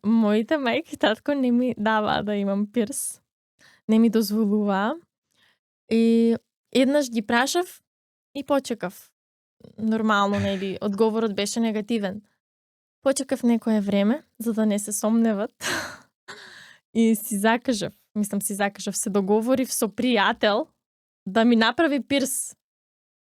моите мајка и татко не ми даваа да имам пирс. Не ми дозволуваа. И еднаш ги прашав и почекав. Нормално, нели, одговорот беше негативен. Почекав некое време, за да не се сомневат. И си закажав, се договорив со пријател да ми направи пирс.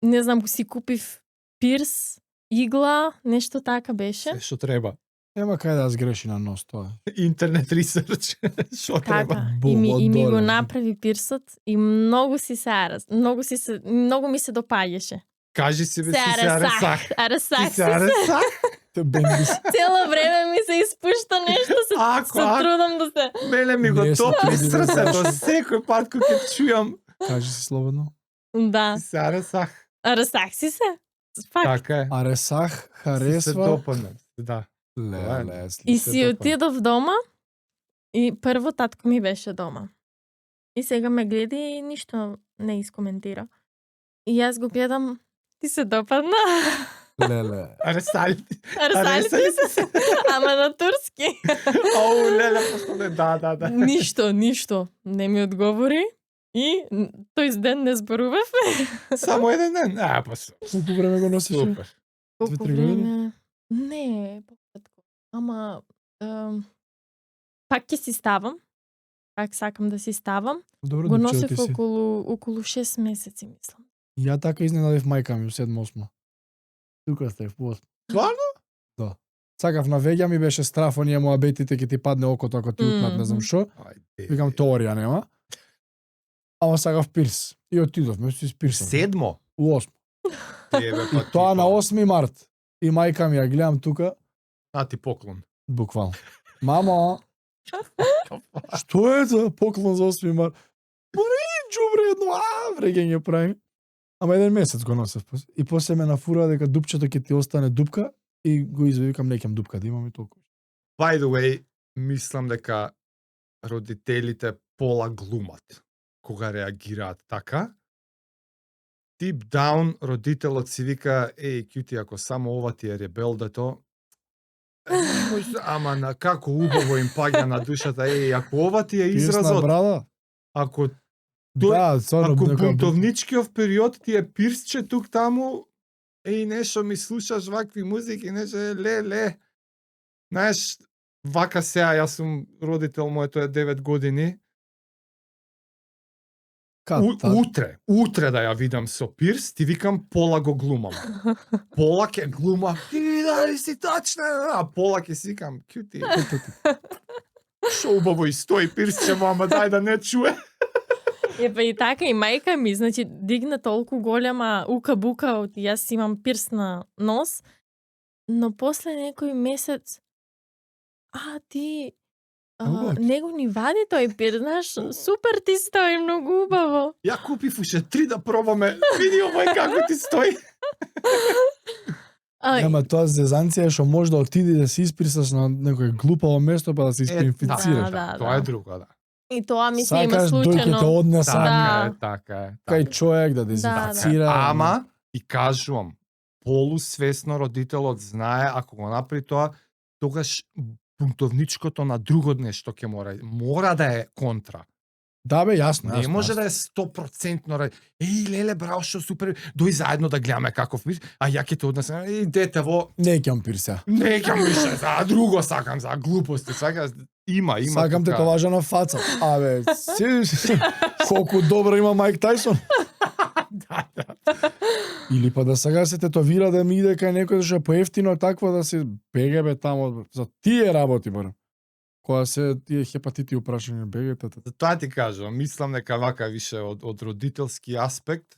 Не знам, си купив пирс игла, нешто така беше. Се што треба. Нема кај да сгреши на нос тоа. Интернет ресерч. Што треба? Така, и ми го Богодолен. направи пирсот и многу ми се допаѓаше. Кажи си бе, си се Аресах. аресах. Аресах Ти се аресах? Те бенди се. Цело време ми се испушта нешто, се Ако, трудам да се... Мене ми го Не, топли се срцето трудиш. секој пат кога ќе чујам. Кажи си слободно. Да, Ти се аресах. аресах си се. Факт. Така е. Аресах, Си се харесва. допадна. Да. Леле, И се си допадна. отидов дома и прво татко ми беше дома. И сега ме гледа и ништо не искоментира. И јас го гледам, ти се допадна? Леле. Аресали ти. Аресали ти се? Ама на турски. Ау, леле, пошто не, да. Ништо. Не ми одговори. И тој ден не зборувавме. Само еден ден? Па Колку време го носиш? супер. Колку 2-3 години? време? Не, пократко. Ама пак ќе си ставам. Пак сакам да си ставам. Добро Го дече, носев ти си. околу 6 месеци, мислам. Ја така изненадив мајка ми у 7-8. Тука сте в 8. Стварно? Да. Сакав на веѓа ми беше страф оние моабетите ќе ти падне окото ако ти утнат, не знам што. Ајде. Викам теорија нема. Ама сакав пирс. И отидовме си с пирсом. Седмо? У 8. Тебе па Тоа на 8 март. И мајка ми ја гледам тука, А ти поклон. буквално. Мамо, што е за поклон за 8 март? Пори, џубре едно, врегење правим. Ама еден месец го носев. И после ме нафура дека дупчето ќе ти остане дупка и го извикам неќам дупка да имам и толку. By the way, мислам дека родителите пола глумат кога реагираат така. Deep down родителот си вика, еј, кјути, ако само ова ти е ребелдето, ама на како убаво им паѓа на душата, еј, ако ова ти е Пирс на изразот, брада? ако Да, стварно. ако нека- бунтовничкиов период ти е пирсче тук таму, еј, нешто ми слушаш вакви музики, нешто ле. Знаеш, вака сега, јас сум родител, моето е 9 години. Утре да ја видам со пирс, ти викам пола го глумам. Пола ќе глума, ти дали си тачна, а пола ќе си викам, кјути. Шо убаво и стои пирсче, мама, дај да не чуе. Епа и така и мајка ми, значи дигна толку голема ука-бука од јас имам пирс на нос, но после некој месец ти Убаво. него ни вади тој пирс, знаеш, супер ти стои многу убаво. Ја купив уште 3 да пробаме, види овој како ти стои. Ама тоа зезанција што може да отиде да се испирсаш на некој глупаво место па да се испинфицираш. Да, Тоа е друго, да. И тоа ми се има Сакаш дојке те случајно. однеса Да. Така е. кај човек да дезинфицира. Ама, и кажувам, полусвесно родителот знае, ако го направи тоа, тогаш бунтовничкото на друго нешто ќе мора да е контра. Да бе, јасно. Не може да е 100% еј, леле, браво, што супер, дој заедно да гледаме каков мир, а ја ќе те однесам, еј, дете во, Не ќам пирса. не ќе мише, за друго сакам, за глупости, има Сакам тука. тетоважа на фаца. Абе, колку добро има Майк Тајсон. Да. Или па да сега се тетовира да ми иде кај некој што е поевтино такво да се бегебе тамо за тие работи барем. Кога се тие хепатити упрашање бегете. Затоа ти кажам, мислам дека вака више од родителски аспект,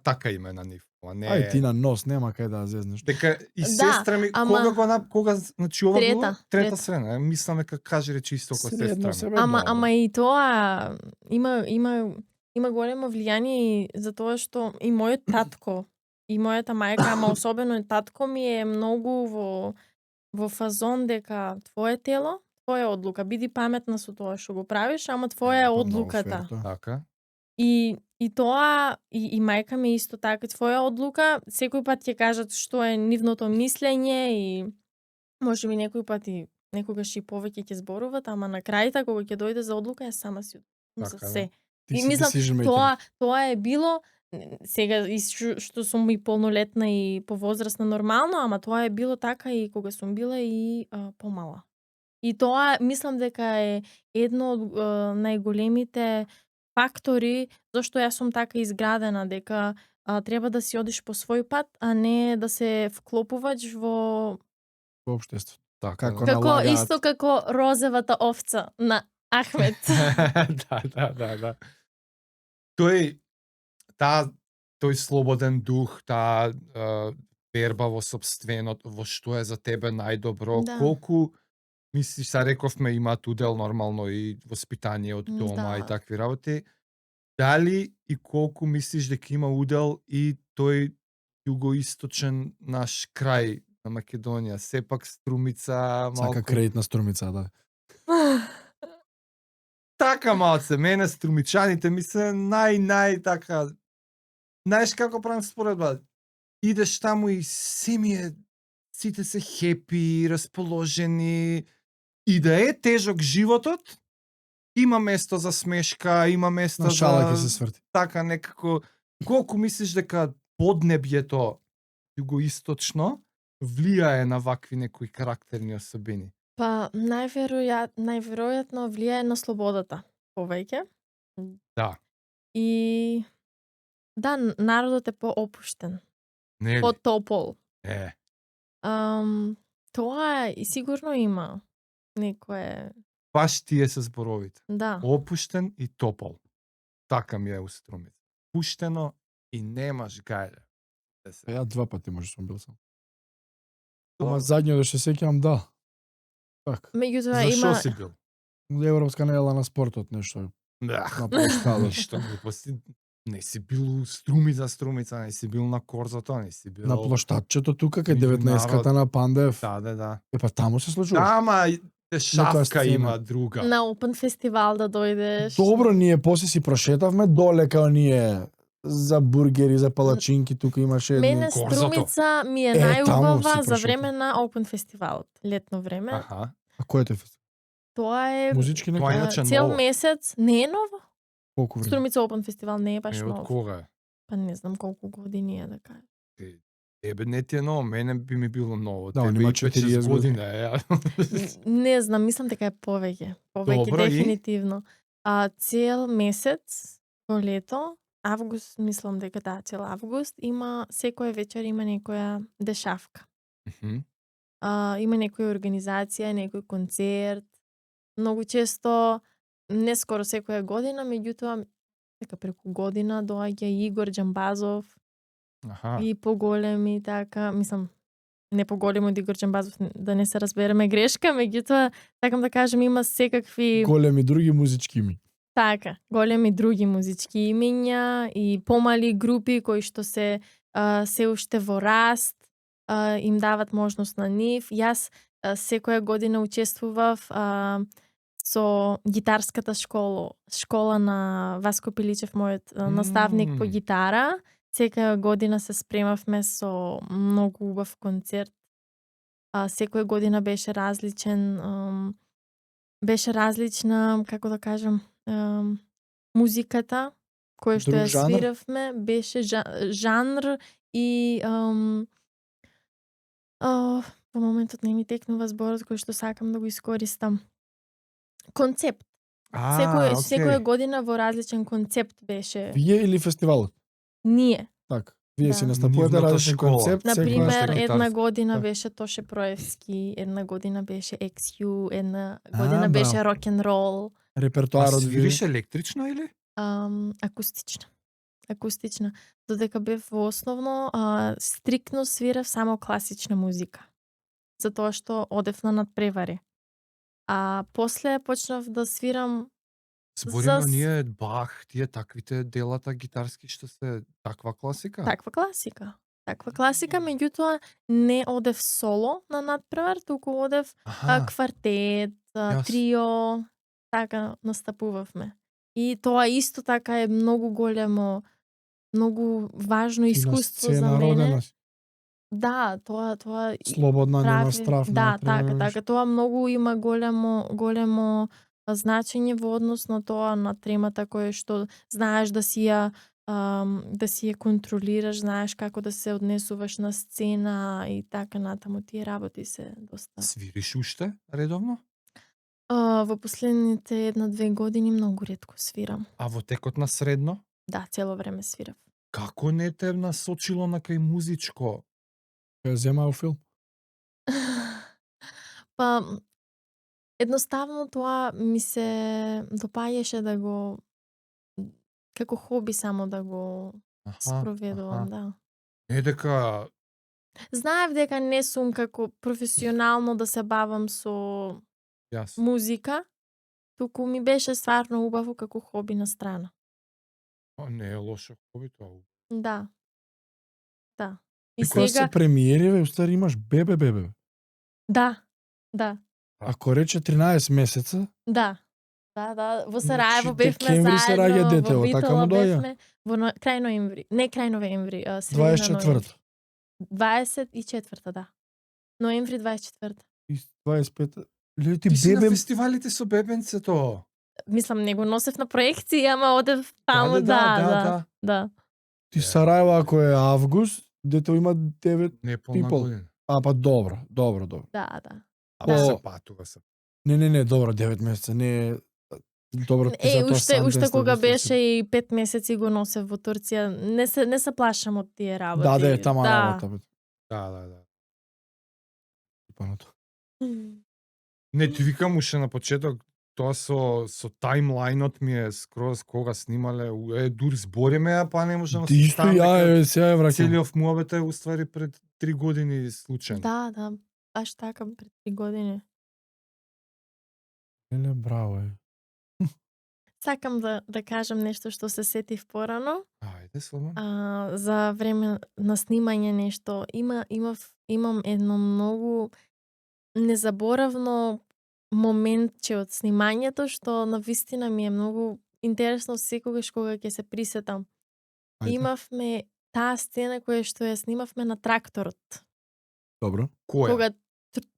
така име на нив. Не... Ај ти на нос, нема кај да зезнеш. Дека и Да, сестра ми, ама- кога значи ова Трета, било? трета. Трета средна. Мислам дека каже речи исто како Средно сестра се ми. бе, Ама и тоа има големо влијание и за тоа што и мојот татко и мојата мајка, ама особено и татко ми е многу во фазон дека твое тело, твоја одлука, биди паметна со тоа што го правиш, ама твоја е Многу одлуката. фер тоа. Така. И тоа, и мајка ми исто така, твоја одлука, секој пат ќе кажат што е нивното мислење и може би некој пат и некогаш и повеќе ќе зборуват, ама на крајта кога ќе дојде за одлука, јас сама си одлукам за Така, да. се. Ти И си мислам, decision maker. тоа е било сега и што сум и полнолетна и повозрасна нормално, ама тоа е било така и кога сум била и помала. И тоа мислам дека е едно од најголемите фактори зашто јас сум така изградена, дека треба да си одиш по свој пат, а не да се вклопуваш во Во општество. Така, Како да. како налагаат. исто како розовата овца на Ахмет. Да. Тој слободен дух, таа верба во сопственото, во што е за тебе најдобро, Да. колку мислиш, са рековме, имаат удел нормално и воспитание од дома Да. и такви работи. Дали и колку мислиш дека има удел и тој југоисточен наш крај на Македонија, сепак Струмица, малку... Сака кредит на Струмица, да. Така малце, мене струмичаните ми се нај така. Знаеш како правам споредба? Идеш таму и сите се хепи, расположени. И да е тежок животот, има место за смешка, има место На шала ќе за се сврти. така некако. Колку мислиш дека поднебјето југоисточно влијае на вакви некои карактерни особини? Па најверојатно влијае на слободата повеќе. Да. И да, народот е поопуштен, Нели? потопол. Тоа и сигурно има некое, Баш тие се зборовите. да. Опуштен и топол. Така ми е у Струмица. Пуштено и немаш гајле. Ја 2 пати може сум бил сам. Добро. Ама задњо да се сеќавам, да. Така. Меѓутоа Зашо има си бил? Европска недела на спортот, нешто. Да. На площадот. Ништо глупости. Не си бил у Струмица, не си бил на Корзото, не си бил... На площадчето тука кај Меѓународ. 19-ката на Пандев. Да. Па таму се случува. Да, ама Некоја шавка сцена. има друга. на Open фестивал да дојдеш. Добро, ние после си прошетавме доле као ние за бургери, за палачинки, тука имаше едни... Мене Корзото. Струмица ми е таму најубава си за прошетав. време на Open фестивалот, летно време. Аха. А кој е тој фестивал? Тоа е Музички Тоа некој? иначе цел ново. месец, не е ново. Колку време? Струмица Open фестивал не е баш Од нов. кога е? Па не знам колку години е да кажам. Тебе не ти е ново, мене би ми било ново. Да, он Тебе има и 5-6 40 година е. ја. Не знам, мислам дека е повеќе. Повеќе Добро, и? дефинитивно. Цел месец во лето, август, мислам дека да, цел август има секоја вечер има некоја дешавка. Мгм. Има некоја организација, некој концерт. Многу често, не скоро секоја година, меѓутоа дека преку година доаѓа и Игор Џамбазов Аха. и поголеми така, мислам не поголеми од Игор Џамбазов, да не се разбереме грешка, меѓутоа сакам да кажам има секакви Големи други музички ми. така, големи други музички имиња и помали групи кои што се уште во раст, им дават можност на нив. Јас секоја година учествував со гитарската школа на Васко Пиличев, мојот наставник по гитара. Секоја година се спремавме со многу убав концерт. Секоја година беше различен, беше различна, како да кажам, музиката која што Друг ја жанр? свиравме, беше жанр и во моментот не ми текнува зборот кој што сакам да го искористам. Концепт. Секоја година во различен концепт беше. Вие или фестивалот? Ние. Така. Вие Да. си настапувате Нивната различен школа. концепт. Например, секоја една гитарска. година Да. беше Тоше Проевски, една година беше XU, една А, година беше браво. рок-н-рол, репертоарот Свириш електрично или? акустична. Акустична. Додека бев во основно, стриктно свирав само класична музика. Затоа што одев на надпревари. После почнав да свирам Збориме За- ние Бах, тие таквите делата гитарски што се таква класика? таква класика. Таква класика, меѓутоа не одев соло на надпревар, туку одев Аха. квартет, Јас. трио, така настапувавме. И тоа исто така е многу големо, многу важно Ти на искуство за сцена родена мене. си. Да, тоа и Слободна, нема прави- страф. Да, нема така, така. Тоа многу има големо значење во однос на тоа, на тремата која што знаеш да си ја контролираш, знаеш како да се однесуваш на сцена и така натаму. Тие работи се доста. Свириш уште редовно? Во последните 1-2 години многу ретко свирам. А во текот на средно? Да, цело време свирав. Како не те насочило на кај музичко? Ја земаа филм. Па, едноставно тоа ми се допаѓаше да го како хоби само да го спроведувам, да. Не дека Знаев дека не сум како професионално да се бавам со јас. музика, туку ми беше стварно убаво како хоби на страна. Не е лошо хоби тоа. Да. Да. И И кога сега се премиери, бе, устари имаш бебе. да. Да. Ако рече 13 месеца, Да. Да, во Значи, Сараево бевме декември се раѓа заедно, дете, во така Битола му доаѓа. бевме, крај ноември, не крај ноември, средина ноември. 24-та 24-та, да. Ноември 24-та. и 25-та. Леле, ти Ти си на бебе, фестивалите со бебенцето. Мислам, не го носев на проекција, ама одев таму, да. да. ти Сараево ако е август, дето има 9, Не полна пол. година. па добро. Да. Ама О. се патува се. Не, добро, 9 месеца, не е добро ти за тоа Уште кога Sundance беше и 5 месеци го носев во Турција, не се плашам од тие работи. Да, тама работа. бе. Да. Паното. Не, ти викам уште на почеток, тоа со таймлајнот ми е скроз кога снимале, дури збориме, па не можам да Ти исто ја сега ја враќам. целиот муабет е уствари пред 3 години случајно. Да, баш така пред 3 години. Леле, браво е. Сакам да кажам нешто што се сетив порано. Ајде, слободно. За време на снимање нешто. Имам едно многу незаборавно моментче од снимањето што навистина ми е многу интересно секогаш кога ќе се присетам. Ајде. Имавме таа сцена која што ја снимавме на тракторот. Добро. Која? Кога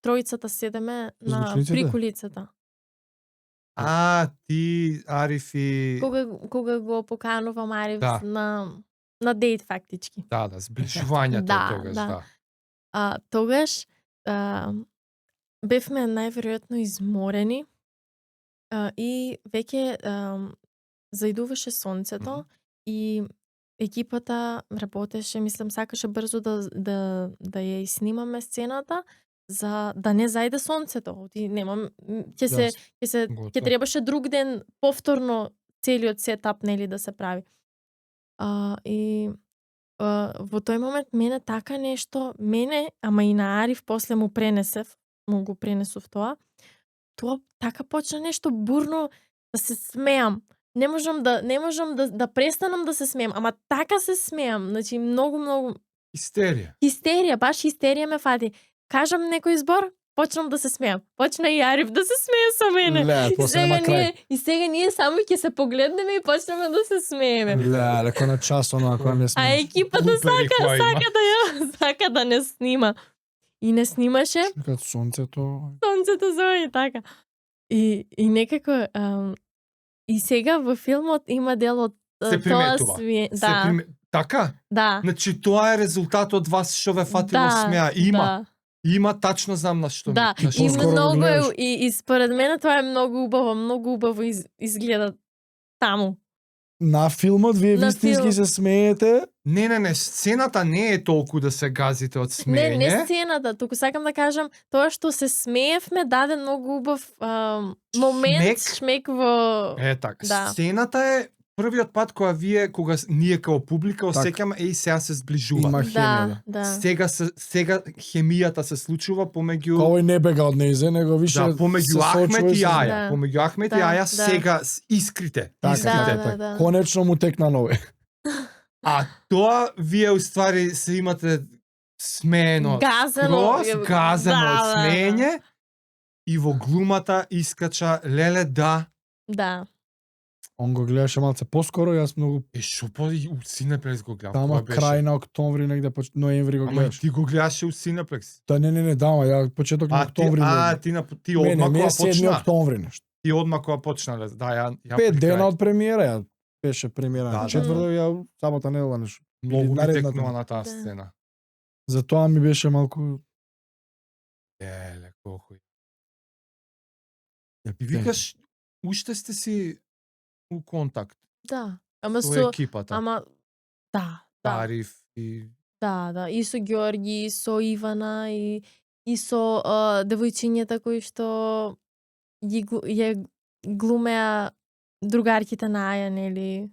тројцата седеме на Звучниците? приколицата. Ти, Ариф и... Кога го поканувам Ариф Да. на дејт фактички. Да, зближувањето Да, тогаш, да. да. Тогаш бевме најверојатно изморени и веќе заидуваше сонцето и екипата работеше, мислам, сакаше брзо да ја изснимаме сцената за да не зајде сонцето. Ќе требаше друг ден повторно целиот сетап нели да се прави. Во тој момент мене така нешто, ама и на Ариф после му го пренесов тоа. Тоа така почна нешто бурно да се смеам. Не можам да престанам да се смеам, ама така се смеам, значи многу Истерија. баш хистерија ме фати. Кажам некој збор, почнам да се смеам. Почна и Ариф да се смее со мене. Ле, после нема крај. И сега ние само ќе се погледнеме и почнеме да се смееме. Ле, леко на час ако не А смееш. екипата Глупери која има. сака да не снима. И не снимаше. Кога сонцето... Сонцето зои така. И некако и сега во филмот има дел од Се приметува. Да. Така? Да. Значи тоа е резултат од вас што ве фатило смеа. Има тачно знам на што. Да, на што и скоро го многу гледаш. и според мене тоа е многу убаво изгледа таму. На филмот вие На вистински филм. се смеете. Не, сцената не е толку да се газите од смеење. Не сцената, туку сакам да кажам тоа што се смеевме даде многу убав момент, шмек во Така. Да. Сцената е првиот пат кога ние као публика Так. осеќаме сега се зближува. Има хемија. да. Сега хемијата се случува помеѓу Овој не бега од неизе, него више помеѓу се Ахмет соочува и со- Аја. Да. Помеѓу Ахмет и Да, Аја да. сега искрите. Така, Да. Конечно му текна нове. А тоа вие уствари се имате смеено, Газено, газено да, од смеење и во глумата искача леле Да. Он го гледаше малце поскоро, јас многу Шо по у Синеплекс го гледам. тама крај на октомври негде ноември го Ама и гледаш. ти го гледаше у Синеплекс. Да, не, дама, ја почеток на октомври. Ти одма кога 7 почна. октомври нешто. Ти одма кога почнале. Да, ја 5 дена од од премиера, ја беше премиера. Да, На да. четврток ја сабота недела нешто. многу ми наредната. текнува на таа Да. сцена. Затоа ми беше малку Еле, колку. И викаш, уште сте си у контакт Да. Ама со со екипата. да, Ариф и Да, и со Ѓорги, и со Ивана, и со девојчињата кои што ја глумеа другарките на Аја, нели?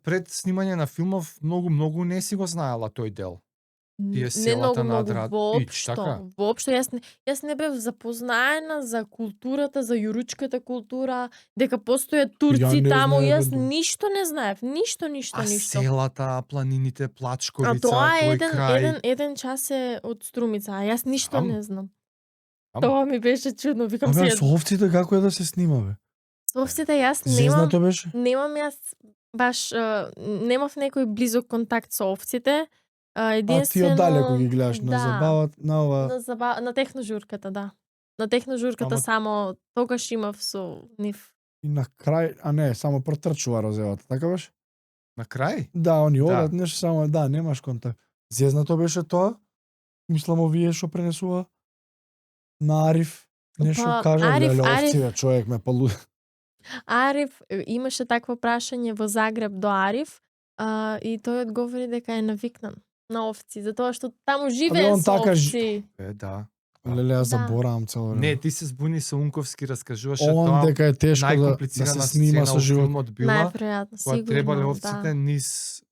пред снимање на филмов многу не си го знаела тој дел. Тие Не селата многу, над Рад- Ич, така? Воопшто, јас не бев запознаена за културата, за јуручката култура, дека постојат турци не таму, знаев, јас бе. ништо не знаев, ништо. А селата, планините, Плачковица, тоа е тој крај. еден час е од Струмица, а јас ништо Знам. не знам. Знам. Тоа ми беше чудно, викам Абе, се. со овците како е да се снима, бе? Овците јас Зезнато беше? немам јас баш немав некој близок контакт со овците. А ти Единствено оддалеку ги гледаш на забават, на ова... на техножурката, да. На техножурката Ама- само тогаш имав со нив. И на крај, а не, само протрчува розевата, така беше? На крај? Да, они одат, нешто само, да, немаш контакт. Зезнато беше тоа? Мислам, овие што пренесува на Ариф. Нешто Па, кажа, Ариф- овците, човек ме полу... Ариф имаше такво прашање во Загреб до Ариф и тој одговори дека е навикнан на овци, затоа што таму живее он со така овци. Да. Леле, јас Да. заборавам цело време. Не, ти се збуни со Унковски, раскажуваше Он тоа. дека е тешко да Најкомплицирана се снима сцена со од живот. филмот била, Најверојатно, кога требале сигурно, овците да. низ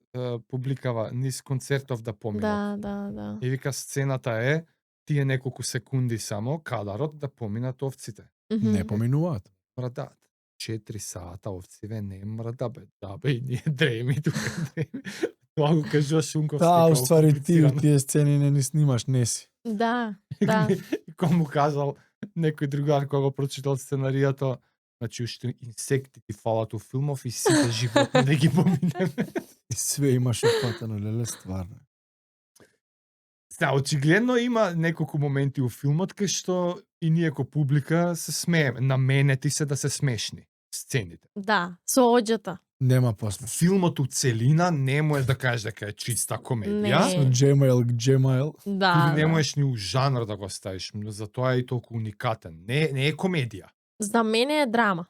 публикава, низ концертов да поминат. Да. И вика сцената е тие неколку секунди само кадарот да поминат овците. Мгм. Не поминуваат. Мрдат. 4 сата овциве не мрда бе. Да бе, и ние дреми тука дреми. Тоа го кажуваш Унковски. Да, како уствари ти комплицирано. тие сцени не ни снимаш, не си. Да. И кога му кажал некој другар кога го прочитал сценаријата, значи уште инсекти ти фалат у филмов и сите животни да ги поминеме. И све имаш упатено, леле, стварно. Очигледно има неколку моменти у филмот кај што и ние ко публика се смееме. На мене ти се да се смешни сцените. Да, со оџата. Нема посмеш. Филмот у целина не можеш да кажеш дека е чиста комедија. Не. Со Gmail. Да. Или не да. можеш ни у жанр да го ставиш, затоа е и толку уникатен. Не е комедија. За мене е драма.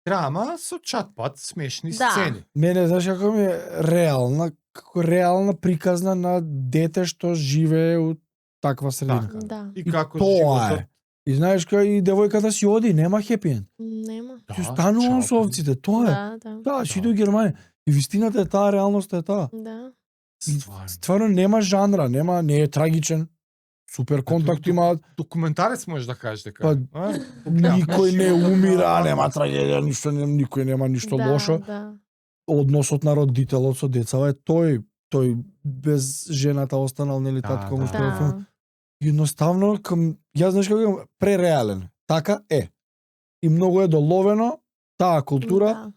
Драма со чатпат смешни Да. сцени. Мене, знаеш како ми е реална, како реална приказна на дете што живее у таква средина. Така. Да. И И како тоа животот. е. И знаеш кај и девојката си оди, нема хепи енд. Нема. Ќе станувам со овците, тоа е. Да. Да, си иду Германија. И вистината е таа, реалноста е таа. Да. И Стварно. стварно нема жанра, не е трагичен. Супер контакт имаат. Документарец можеш да кажеш дека. Па, а? Никој не Живот, умира, да. нема трагедија, ништо, никој нема ништо Да, лошо. Да. Односот на родителот со децава е тој без жената останал, нели, Да, татко му да. што е филм. Да. Едноставно, јас знаеш како кажам, пререален. Така е. И многу е доловено, таа култура, Да.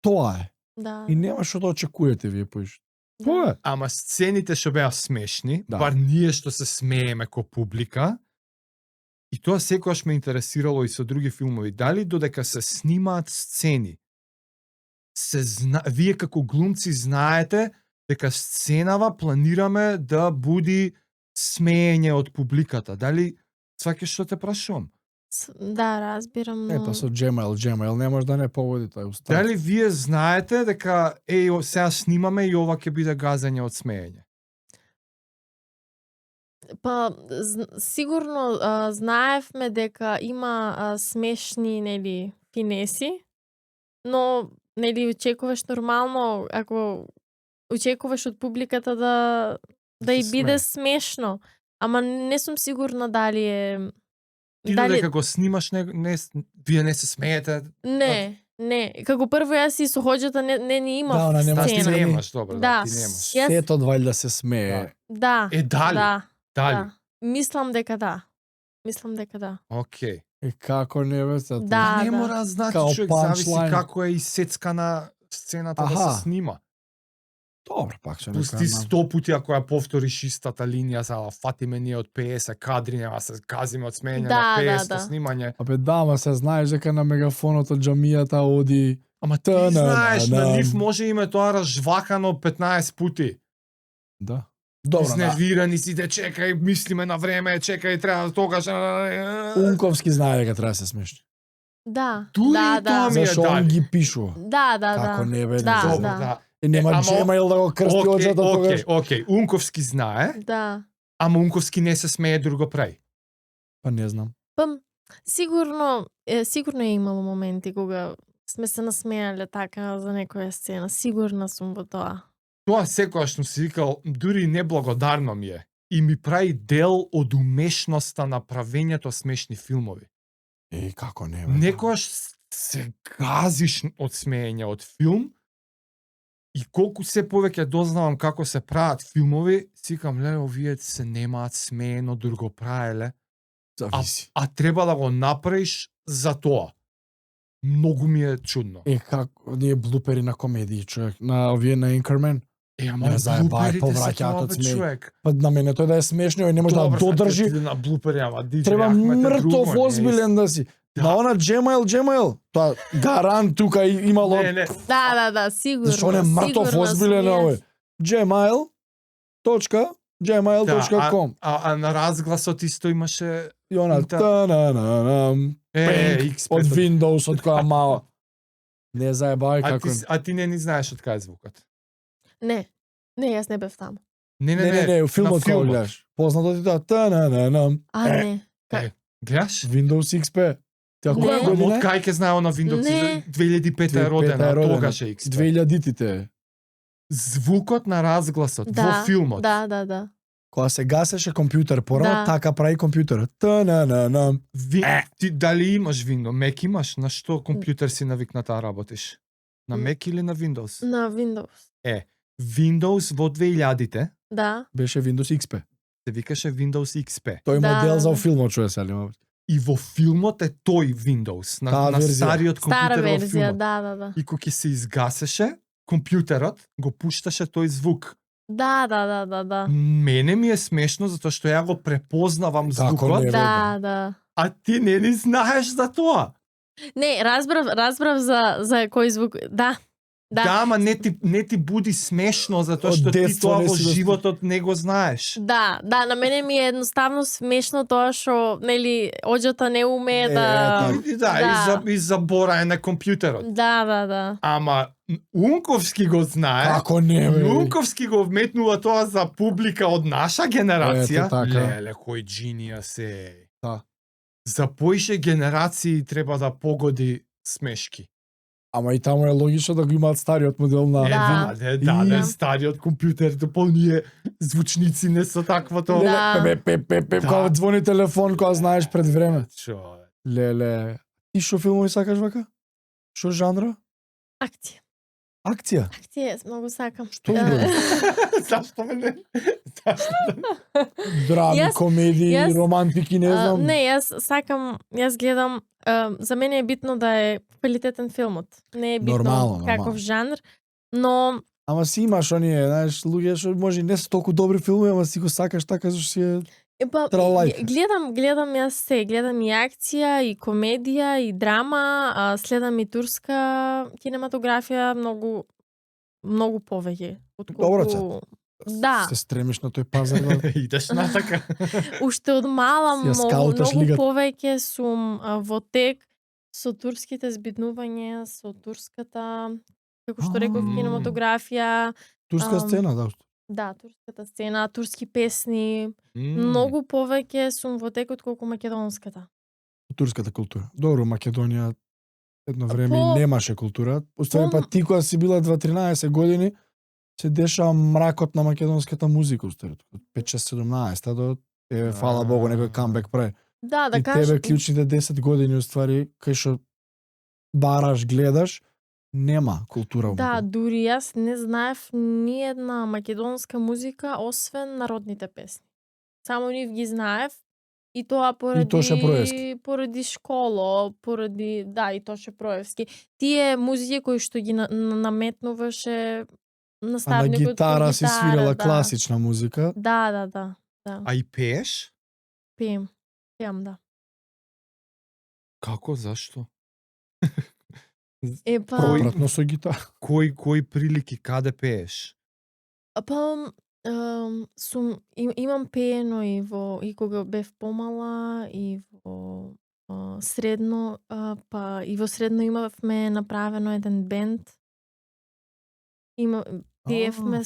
тоа е. Да. И нема што да очекувате вие поиш. Тоа е. Ама сцените што беа смешни, Да. бар ние што се смееме ко публика, и тоа секогаш ме интересирало и со други филмови. Дали додека се снимаат сцени, вие како глумци знаете дека сценава планираме да буди смеење од публиката. Дали сваќаш што те прашувам? Да, разбирам. Па со Gmail не може да не погоди тај устав. Дали вие знаете дека сега снимаме и ова ќе биде газење од смеење? Па сигурно знаевме дека има смешни, нели, финеси, но нели очекуваш нормално, ако очекуваш од публиката да и се биде смее. смешно, ама не сум сигурна дали е Ти додека го снимаш, вие не се смеете. Не, како прво јас и со хоџата не ни имав Да, она нема Ти сцена. сцена. немаш, добро, Да. ти немаш. Јас- Светот вајда се смее. Да. Дали? Дали? Да. Мислам дека да. Океј. Како не бе се Да. Не мора да значи Као човек, зависи punchline. како е исецкана сцената да Аха. се снима. Добро, пак ќе Пусти некоја 100 пати ако ја повториш истата линија, за фатиме ние од 50 кадри, нема се казиме од смеење Да, на да, 500 да. снимање. Абе да, ма се знаеш дека на мегафонот од џамијата оди. Ама ти Та-на-на-на. знаеш, на нив може име тоа разжвакано 15 пути. Да. Добро, да. Изнервирани си, де чекај, мислиме на време, чекај, треба тогаш. Унковски знае дека треба да се смешни. Да. Дури да, и тоа да. ми е Зашо он дали. ги пишува? Да, да, Како да. не бе, не Да, знам. Добро, да. да. И нема Ама- Gmail да го крсти очата тогаш. Океј. Унковски знае, Да. ама Унковски не се смее друго прави. Па не знам. Па, сигурно е имало моменти кога сме се насмеале така за некоја сцена. Сигурна сум во тоа. Тоа секогаш сум си викал, дури неблагодарно ми е. И ми прави дел од умешноста на правењето смешни филмови. Како не бе. Некојаш се газиш од смеење од филм и колку се повеќе дознавам како се прават филмови, си викам, леле, овие се немаат смеено друго правеле, Зависи. а треба да го направиш за тоа. Многу ми е чудно. Како ние блупери на комедии, човек, на овие на Anchorman. Ама Не заебај, блуперите се повраќаат тоа, од бе, смеј. човек. Па на мене тој да е смешно и не може да Добро, сад, додржи. ти на блупери, ама диџеј Треба Ахмет е мртов друго, не е озбилен да си. Да. На она Gmail, тоа гарант тука имало. Не, Да, сигурно. Зашо он е мртов сигурна озбилен сум овој? јас. Gmail.com а на разгласот исто имаше и она Да. та-на-на-нам, пенк, XP. од Windows, од која мала. Не заебај како. ти не ни знаеш од кај е звукот. Не, јас не бев таму. Не, филмот на кога гледаш. Познато ти тоа та-на-на-нам, Не. Гледаш? Windows XP. Ти ако Не. која Од година? кај ќе знае она Windows Не. 2005 е родена, тогаш е XP. 2000-тите. Звукот на разгласот Да, во филмот. Да. Кога се гасеше компјутер порано, Да. така прави компјутерот. Та-на-на-нам. Ти дали имаш Windows? Mac имаш? На што компјутер си навикната да работиш? На Mac или на Windows? На Windows. Windows во 2000-тите Да. Беше Windows XP. се викаше Windows XP. Тој Да, модел за да. филмот чуе се ли? И во филмот е тој Windows, на Таа верзија. стариот Стара компјутер во верзија, филмот. да. И кога ќе се изгасеше, компјутерот го пушташе тој звук. Да. Мене ми е смешно затоа што ја го препознавам Како звукот, не, бе? Да. а ти не ни знаеш за тоа. Не, разбрав за кој звук. Да. Да, ама не ти буди смешно затоа Од што ти детство тоа не во си го- животот не го знаеш. Да, на мене ми е едноставно смешно тоа што, нели, оџата не умее Е, да... така. И да, и забораe на компјутерот. Да. Ама Унковски го знае. Како не, И бе? Унковски го вметнува тоа за публика од наша генерација. Ето така. Леле, кој genius е. Да. За поише генерации треба да погоди смешки. Ама и таму е логично да го имаат стариот модел на Да. Да, И- стариот компјутер, дополние звучници не со таквото. Да. Пеп, Да. кога звони телефон, кога знаеш пред време. Човек. Леле. И шо филмови сакаш вака? Шо жанра? Акција. Акција. Акција, многу сакам. Што збори? Зашто ме не? Зашто? Драми, Јас- комедии, јас- романтики, не знам. Не, јас гледам, за мене е битно да е квалитетен филмот. Не е битно Нормално, каков нормално. жанр, но Ама си имаш оние, знаеш, луѓе што може и не се толку добри филми, ама си го сакаш така зашто си е. Тралајка. гледам јас се, гледам и акција, и комедија, и драма, следам и турска кинематографија многу повеќе Добро, отколку Да. Се стремиш на тој пазар. Да. Идеш натака. Уште од мала Си ја скауташ многу лигата. повеќе сум во тек со турските збиднувања, со турската, како што реков, А. кинематографија, Турска сцена, да. да, турската сцена, турски песни, многу повеќе сум во тек отколку македонската. Турската култура. Добро, Македонија едно време По- и немаше култура. Уствари по- па ти кога си била 13 години, се дешава мракот на македонската музика, уствари. Од 5-6-17 до фала Богу, некој камбек прави. Да, И тебе клучните 10 години, уствари, кај што бараш, гледаш, нема култура. во Да, Македонија. дури јас не знаев ни една македонска музика освен народните песни. Само нив ги знаев и тоа поради Тоше Проевски. поради школа, поради и Тоше Проевски. Тие музики кои што ги наметнуваше А на наставникот по гитара си свирала да. класична музика. Да. А и пееш? Пеем, да. Како, зашто? Па, Пропратно со гитара. Кои прилики, каде пееш? па имам пеено и кога бев помала и во средно, па и во средно имавме направено еден бенд. Пеевме,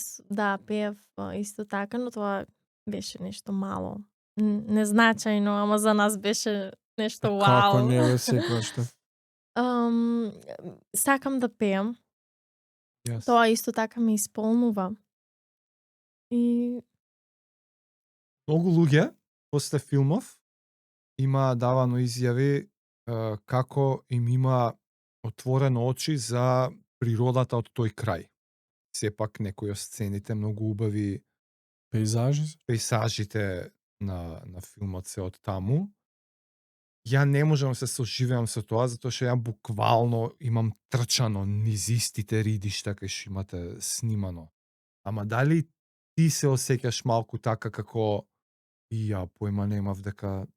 пеев исто така, но тоа беше нешто мало. Незначајно, ама за нас беше нешто Како вау. не бе секогаш тоа? Сакам да пеам. Јас. Тоа исто така ме исполнува. И Многу луѓе после филмов има давано изјави како им има отворено очи за природата од тој крај. Сепак некои од сцените многу убави, Пейзажи? пейсажите на филмот се од таму. Ја не можам да се соживеам со тоа, затоа што ја буквално имам трчано низ истите ридишта кај што имате снимано. Ама дали ти се осеќаш малку така како и ја појма немав дека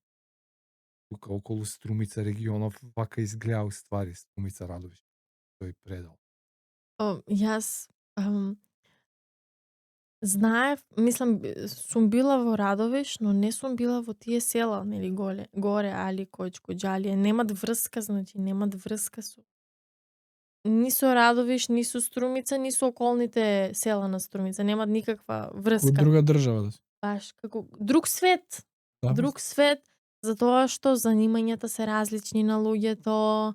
тука околу Струмица регионов вака изгледа ствари Струмица Радовиш тој предел. Јас знаев, мислам, сум била во Радовиш, но не сум била во тие села, нели, горе Али, Којчко, Џалија, немат врска, значи немат врска ни со Радовиш, ни со Струмица, ни со околните села на Струмица, немат никаква Во врска. друга држава да се. Баш како друг свет. Да, Друг свет, затоа што занимањата се различни на луѓето,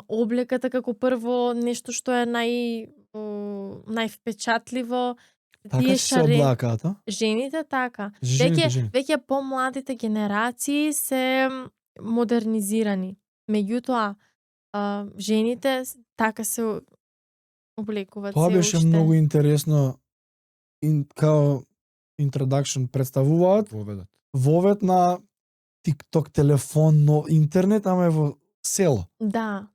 облеката како прво нешто што е највпечатливо. Така Тие се облакаат, а? Жените така. Жените. Веќе помладите генерации се модернизирани. Меѓутоа, жените така се облекуваат Тоа се беше уште. многу интересно као introduction представуваат вовед на TikTok, телефон, но интернет, ама е во село. Да.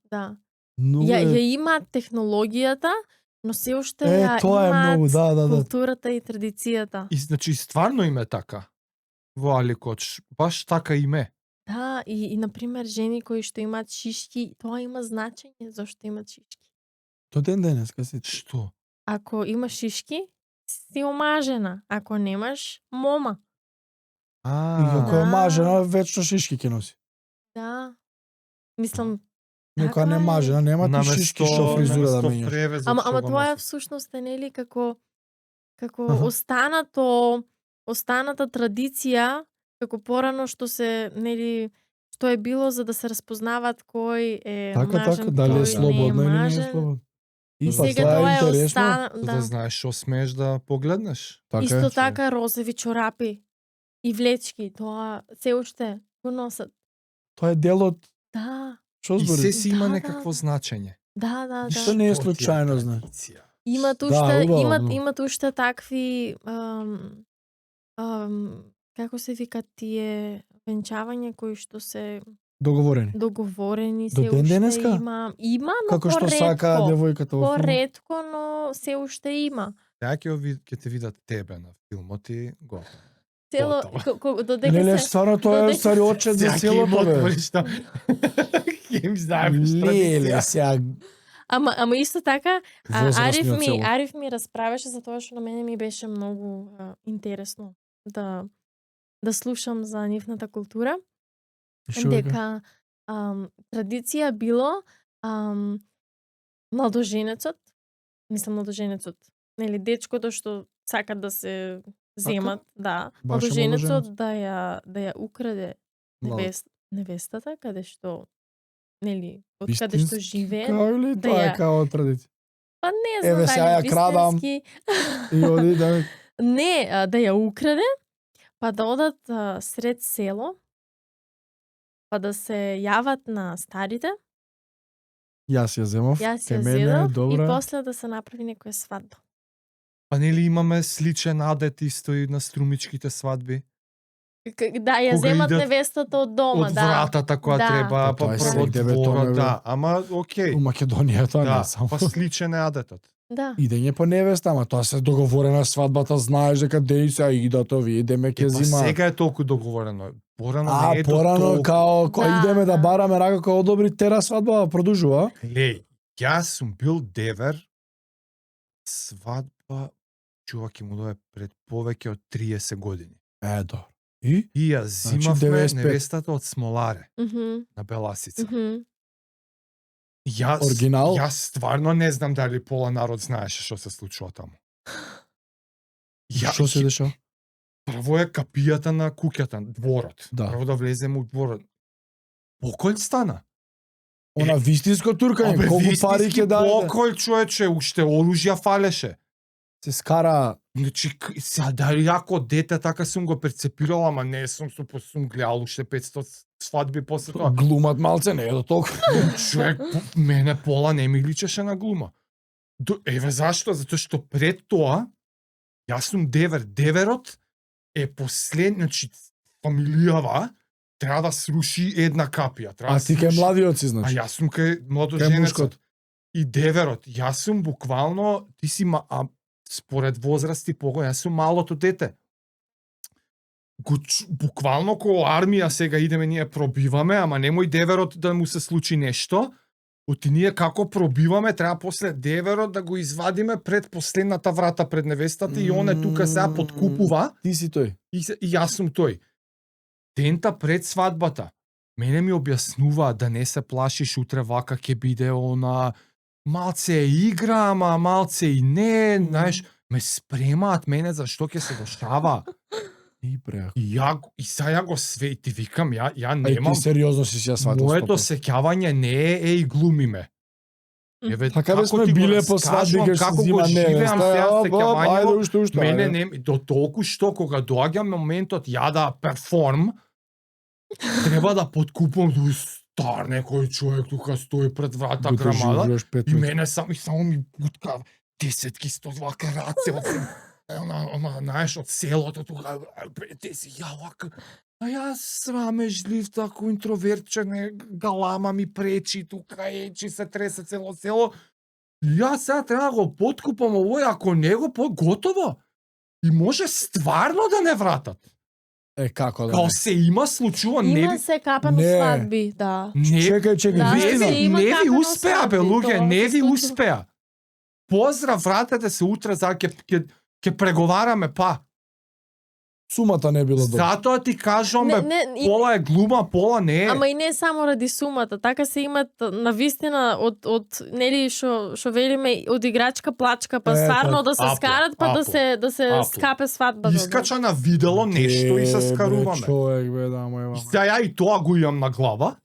Многу Ја имаат технологијата, но се уште ја тоа е имаат многу, да. културата и традицијата. И значи стварно име така во Аликоч, баш така име. Да, и на пример жени кои што имаат шишки, тоа има значење зашто имаат шишки. До ден денеска се. Што? Ако имаш шишки, си омажена. Ако немаш, мома. И ако е Да. мажена, вечно шишки ќе носи. Да. Мислам, Нека така не е. мажена, нема ти шишки што фризура да менјаш. превез, Ама тоа е всушност нели како Аха. останата традиција, како порано што се нели што е било за да се разпознаваат кој е мажен, дали кој е слободно не е или не е мажен. слободно. И И па сега тоа тоа е е интересно. остана, За да знаеш што смееш да погледнеш. Така Исто е. така розови чорапи и влечки, тоа се уште го носат. Тоа е дел од Да, што И збори? се си има Да, некакво да. значење. да. Ништо не е Што ти случајно, знаеш. традиција? Имат Да, уште убаво. имат уште такви како се викаат тие венчавања кои што се Договорени. договорени, До се ден уште денеска? има, но Како што сака поретко. девојката во филмот. Поретко, но се уште има. Ја ќе те видат тебе на филмот и го. Цело Готово. додека Леле, се стварно тоа е додека стари очет за селото, бе. Ќе им знаеш Леле, традиција. сега Ама исто така возрастниот село. Ариф ми расправеше за тоа што на мене ми беше многу интересно да слушам за нивната култура. Што вика? Дека традиција било младоженецот, нели дечкото што сакат да се земат, да, Баш е младоженецот да ја украде Млад. невестата каде што нели од каде што Вистински живее. Као или да тоа е ја- као традиција? Па не знам Еве, сега дали ја крадам. вистински. И оди да Не, да ја украде, па да одат сред село, па да се јават на старите, јас ја земав, јас кај ја мене, зедов и добра. после да се направи некоја свадба. Па нели имаме сличен адет исто и на струмичките свадби? Да, ја Кога земат идат невестата од дома, Од да. вратата која Да. треба, Па па тоа е прво свегде, бе, тоа не дворот, бе. да, ама окей. У Македонија тоа не Да, е само. па сличен е адетот. Да. Идење по невеста, ама тоа се договорена свадбата, знаеш дека Дениса идат овие, идеме ќе Па зима. сега е толку договорено. Порано А, не е порано толку. као кој идеме да бараме рака кој одобри тера свадба, продолжува. Леј, јас сум бил девер, свадба, чува ќе му дое пред повеќе од 30 години. Добро. И? И ја Значи, зимавме 95. невестата од Смоларе Мгм. на Беласица. Мгм. Оригинал? Јас стварно не знам дали пола народ знаеше што се случува таму. Што се дешава? Прво е капијата на куќата, дворот. Да. Прво да влеземе у дворот. Поколј стана. Она вистинско туркање, колку пари ќе даде? Поколј, човече, уште оружја фалеше. Се скара. Значи, сега дали ако дете така сум го перцепирал, ама не сум сум гледал уште 500 свадби после тоа. Глумат малце, не е до толку. Човек, мене пола не ми личеше на глума. Еве зашто? Затоа што пред тоа, јас сум девер. Деверот е значи, фамилијава треба да сруши една капија. Треба А да ти кај сруши- младиот си, А значи. јас сум кај Кај младоженецот. мушкот. И деверот. Јас сум буквално, ти си според возрасти јас сум малото дете. Буквално ко армија сега идеме ние пробиваме, ама немој деверот да му се случи нешто. Оти ние како пробиваме, треба после деверот да го извадиме пред последната врата пред невестата и он е тука сега подкупува Ти си тој. и јас сум тој. Дента пред свадбата, мене ми објаснува да не се плашиш утре вака ќе биде она, малце е игра, ама малце и не, знаеш, ме спремаат мене за што ќе се дешава. И преако. И сега го све, и ти викам, ја Ај немам, ти сериозно си ја сватил. моето 100%. сеќавање не е и глумиме. Еве, Така да како сме ти го биле по свадби раскажувам, кај што како се го зима живеам сега невеста. сеќавањето, Ајде уште, мене ајде. не, до толку што кога доаѓа моментот ја да перформ, треба да подкупам тој стар некој човек тука стои пред врата Го те грамада жужуваш и 5 минути. мене само ми бутка десетки 100 вака раце она знаеш од селото тука те си ја вака. А јас срамежлив тако интровертче, галама ми пречи тука ечи се тресе цело село. Јас сега треба да го подкупам овој, ако не го готово. И може стварно да не вратат. Како да Као не? се има случува, не Има ви се капено Не. свадби, да. Чекај, Да, не вистина. се ви, има не ви капено успеа, бе, свадби, луѓе, тоа не се ви случува. успеа. Поздрав, вратете се утре, за ќе преговараме, па. Сумата не било добра. Затоа ти кажам, Не, бе, не, и- пола е глума, пола не е. Ама и не само ради сумата, така се имат на вистина од нели што велиме од играчка плачка, па стварно да се апо, скарат, па апо, да се апо. скапе свадбата. Искача на видело нешто и се скаруваме. Човек, бе, да, моја И мама. сега ја и тоа го имам на глава.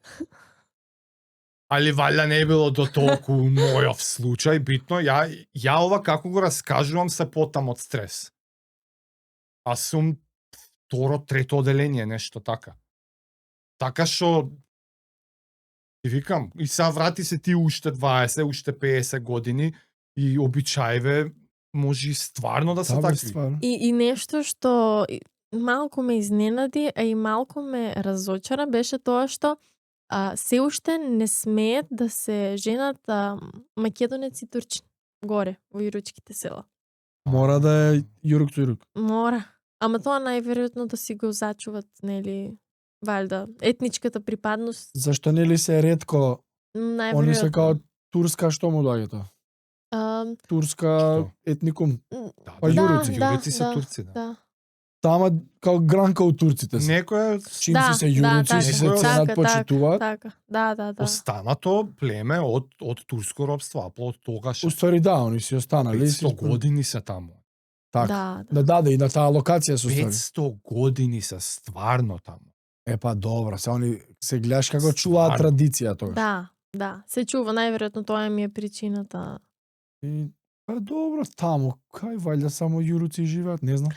Али валја не било до толку мојов случај, битно. Ја ова како го раскажувам се потам од стрес. А сум второ, трето оделение, нешто така. Така што ти викам, и сега врати се ти уште 20, уште 50 години и обичајве може и стварно да се Да, бе, такви. стварно. И нешто што малку ме изненади, а и малку ме разочара беше тоа што се уште не смеет да се женат македонеци и турчини горе во иручките села. Мора да е јурук тујурук. Мора. Ама тоа најверојатно да си го зачуват, нели, валјда, етничката припадност. Зашто нели се ретко, Најверојатно. они се као турска, што му доаѓа тоа? Турска Што? етникум. Да, Па да, јуруци. јуруци се да, турци, да. Да. Тама као гранка од турците се. Некој Чим Да, си се да, јуруци, така, си се така, ценат, така, почитуваат. Така. Да. останато племе од турско робство, а од тогаш Уствари да, они си останали. 500 години се таму. Така. Да. Да, и на таа локација се остави. 500 години се стварно таму. Е па добро, се они се гледаш како чуваат Стварно. традиција тогаш. Да. Се чува, најверојатно тоа ми е причината. И па добро, таму кај вајда само јуруци живеат, не знам.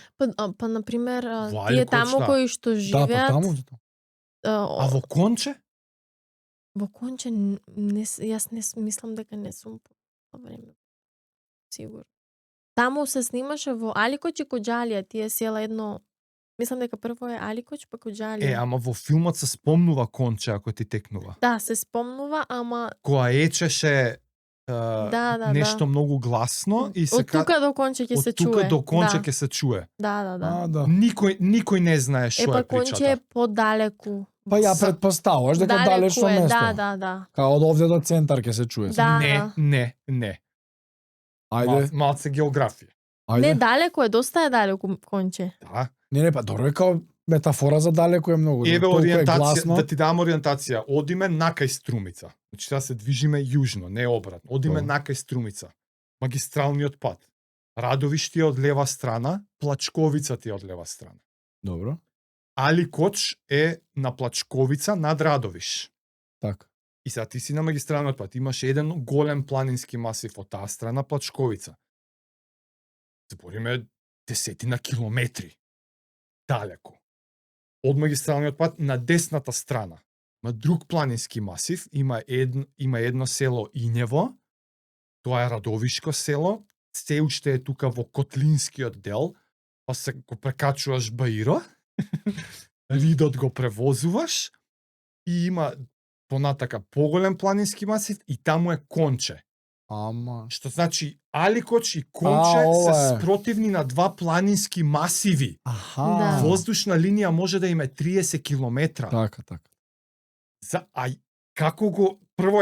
Па на пример, Во тие Аликоч, таму да. кои што Да, живеат па таму. А во Конче? во Конче јас не мислам дека не сум по време. Сигурно. Таму се снимаше во Аликоч и Коџалија, тие села едно. Мислам дека прво е Аликоч, па Коџалија. Ама во филмот се спомнува Конче ако ти текнува. Да, се спомнува, ама Која ечеше да. нешто многу гласно и се од тука до Конче ќе се од тука чуе. до Конче Да. ќе се чуе. Да. А, да. Никој не знае што Па е Конче е причата. подалеку. Па ја Са- предпоставуваш дека Далеку далечно е, место. Да. Као од овде до центар ќе се чуе. Да. Не. Ајде, Малце географија. ајде. Не, далеку е, доста е далеку Конче. Да. Не, па добро е као метафора за далеку е многу. Еве Толку е ориентација, гласно. да ти дам ориентација. Одиме накај Струмица. Значи сега се движиме јужно, не обратно. Одиме Добро. накај Струмица. Магистралниот пат. Радовишти е од лева страна, Плачковица ти е од лева страна. Добро. Али Коч е на Плачковица над Радовиш. Така. И сега ти си на магистралниот пат, имаш еден голем планински масив од таа страна Плачковица. Збориме десетина километри далеку. Од магистралниот пат на десната страна има друг планински масив, има едно село Инево, тоа е Радовишко село, се уште е тука во Котлинскиот дел, па се го прекачуваш Баиро, ридот го превозуваш и има понатака поголем планински масив и таму е Конче. Ама. Што значи Аликоч и Конче ова се е. спротивни на два планински масиви. Аха. Да. Воздушна линија може да име 30 километра. Така, така. Како го прво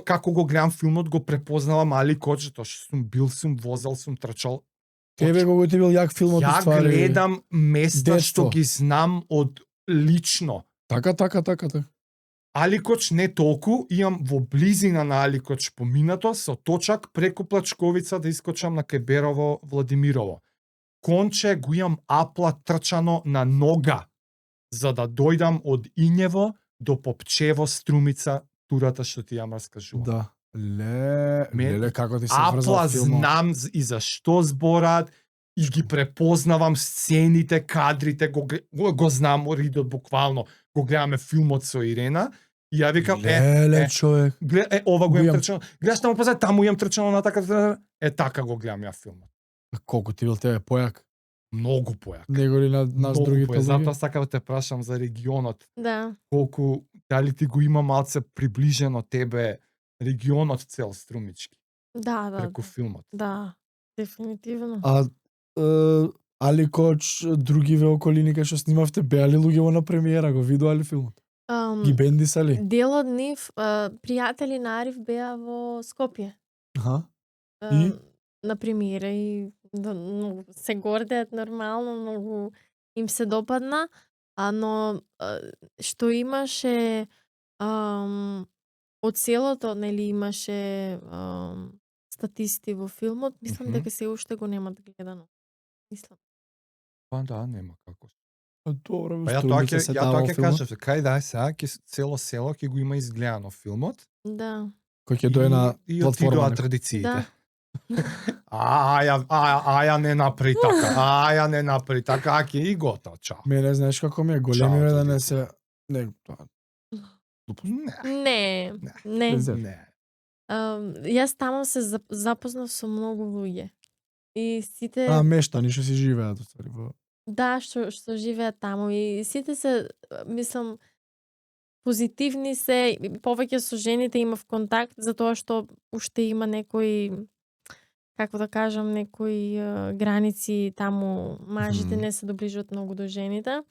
како го гледам филмот го препознавам Аликоч, тоа што сум возел, сум трчал. Тебе кога ти бил јак филмот Ја уствари. гледам места детство. што ги знам од лично. Така. Аликоч не толку, имам во близина на Аликоч поминато со точак преку Плачковица да искочам на Кеберово, Владимирово. Конче го имам апла трчано на нога за да дојдам од Инево до Попчево, Струмица, турата што ти јам раскажувам. Да. Леле, како ти се Апла врза филмот. знам и за што зборат и ги препознавам сцените, кадрите, го знам ридот буквално. Го гледаме филмот со Ирена и ја викам Леле, човек. ова го Го имам имам. трчано. Гледаш таму позади, таму имам трчано на така така го гледам ја филмот. Колку ти бил тебе појак? Многу појак. Него ли на нас Многу другите појак. Затоа луѓе? сакам да те прашам за регионот. Да. Колку дали ти го има малце приближено тебе регионот цел Струмички Да, да. преку филмот. Да. Дефинитивно. А Аликоч, другиве околини кај што снимавте, беа ли луѓе во на премиера, го видоа ли филмот? Ги бендиса ли? Дел од нив, пријатели на Ариф беа во Скопје. Аха. А, И? На премиера и многу се гордеат нормално, многу им се допадна, но што имаше од селото, нели имаше статисти во филмот, мислам Мгм. дека се уште го немат гледано. Мислам. Па да, нема како. Добро, Па ја тоа ќе кажав, кај да сега ќе цело село ќе го има изгледано филмот. Да. Кој ќе дое на и платформа. отидоа некоја. традициите. Да. Аја не направи така. Аја не направи така, ќе и готово, чао. Мене знаеш како ми е, големи Чао, е да традиција. не се не тоа. Не, Не. Презер. не. Јас таму се запознав со многу луѓе. И сите Мештани што си живеат уствари во. да, што живеат таму и сите се мислам позитивни се, и повеќе со жените имав контакт затоа што уште има некои како да кажам, некои граници таму, мажите Мгм. не се доближуваат многу до жените.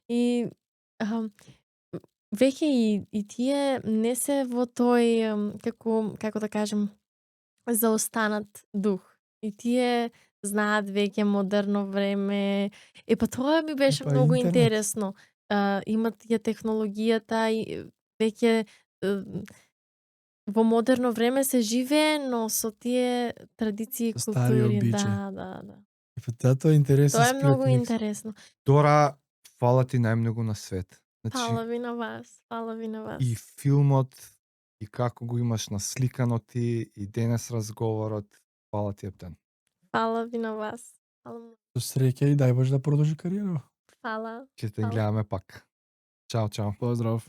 И веќе и тие не се во тој како да кажем заостанат дух. И тие знаат веќе модерно време. Па тоа ми беше Па многу интернет. интересно. Имат ја технологијата и веќе во модерно време се живее, но со тие традиции и Со стари култури. обичаи. Да. Затоа е интересен Тоа е многу сплет микс. интересно. Дора, фала ти најмногу на свет. Фала ви на вас. Фала ви на вас. И филмот, и како го имаш насликано ти, и денес разговорот, фала ти Ептен. Фала ви на вас. Фала. Со среќа и дај Боже да продолжи кариера. Фала. Ќе те Фала. гледаме пак. Чао, чао. Поздрав.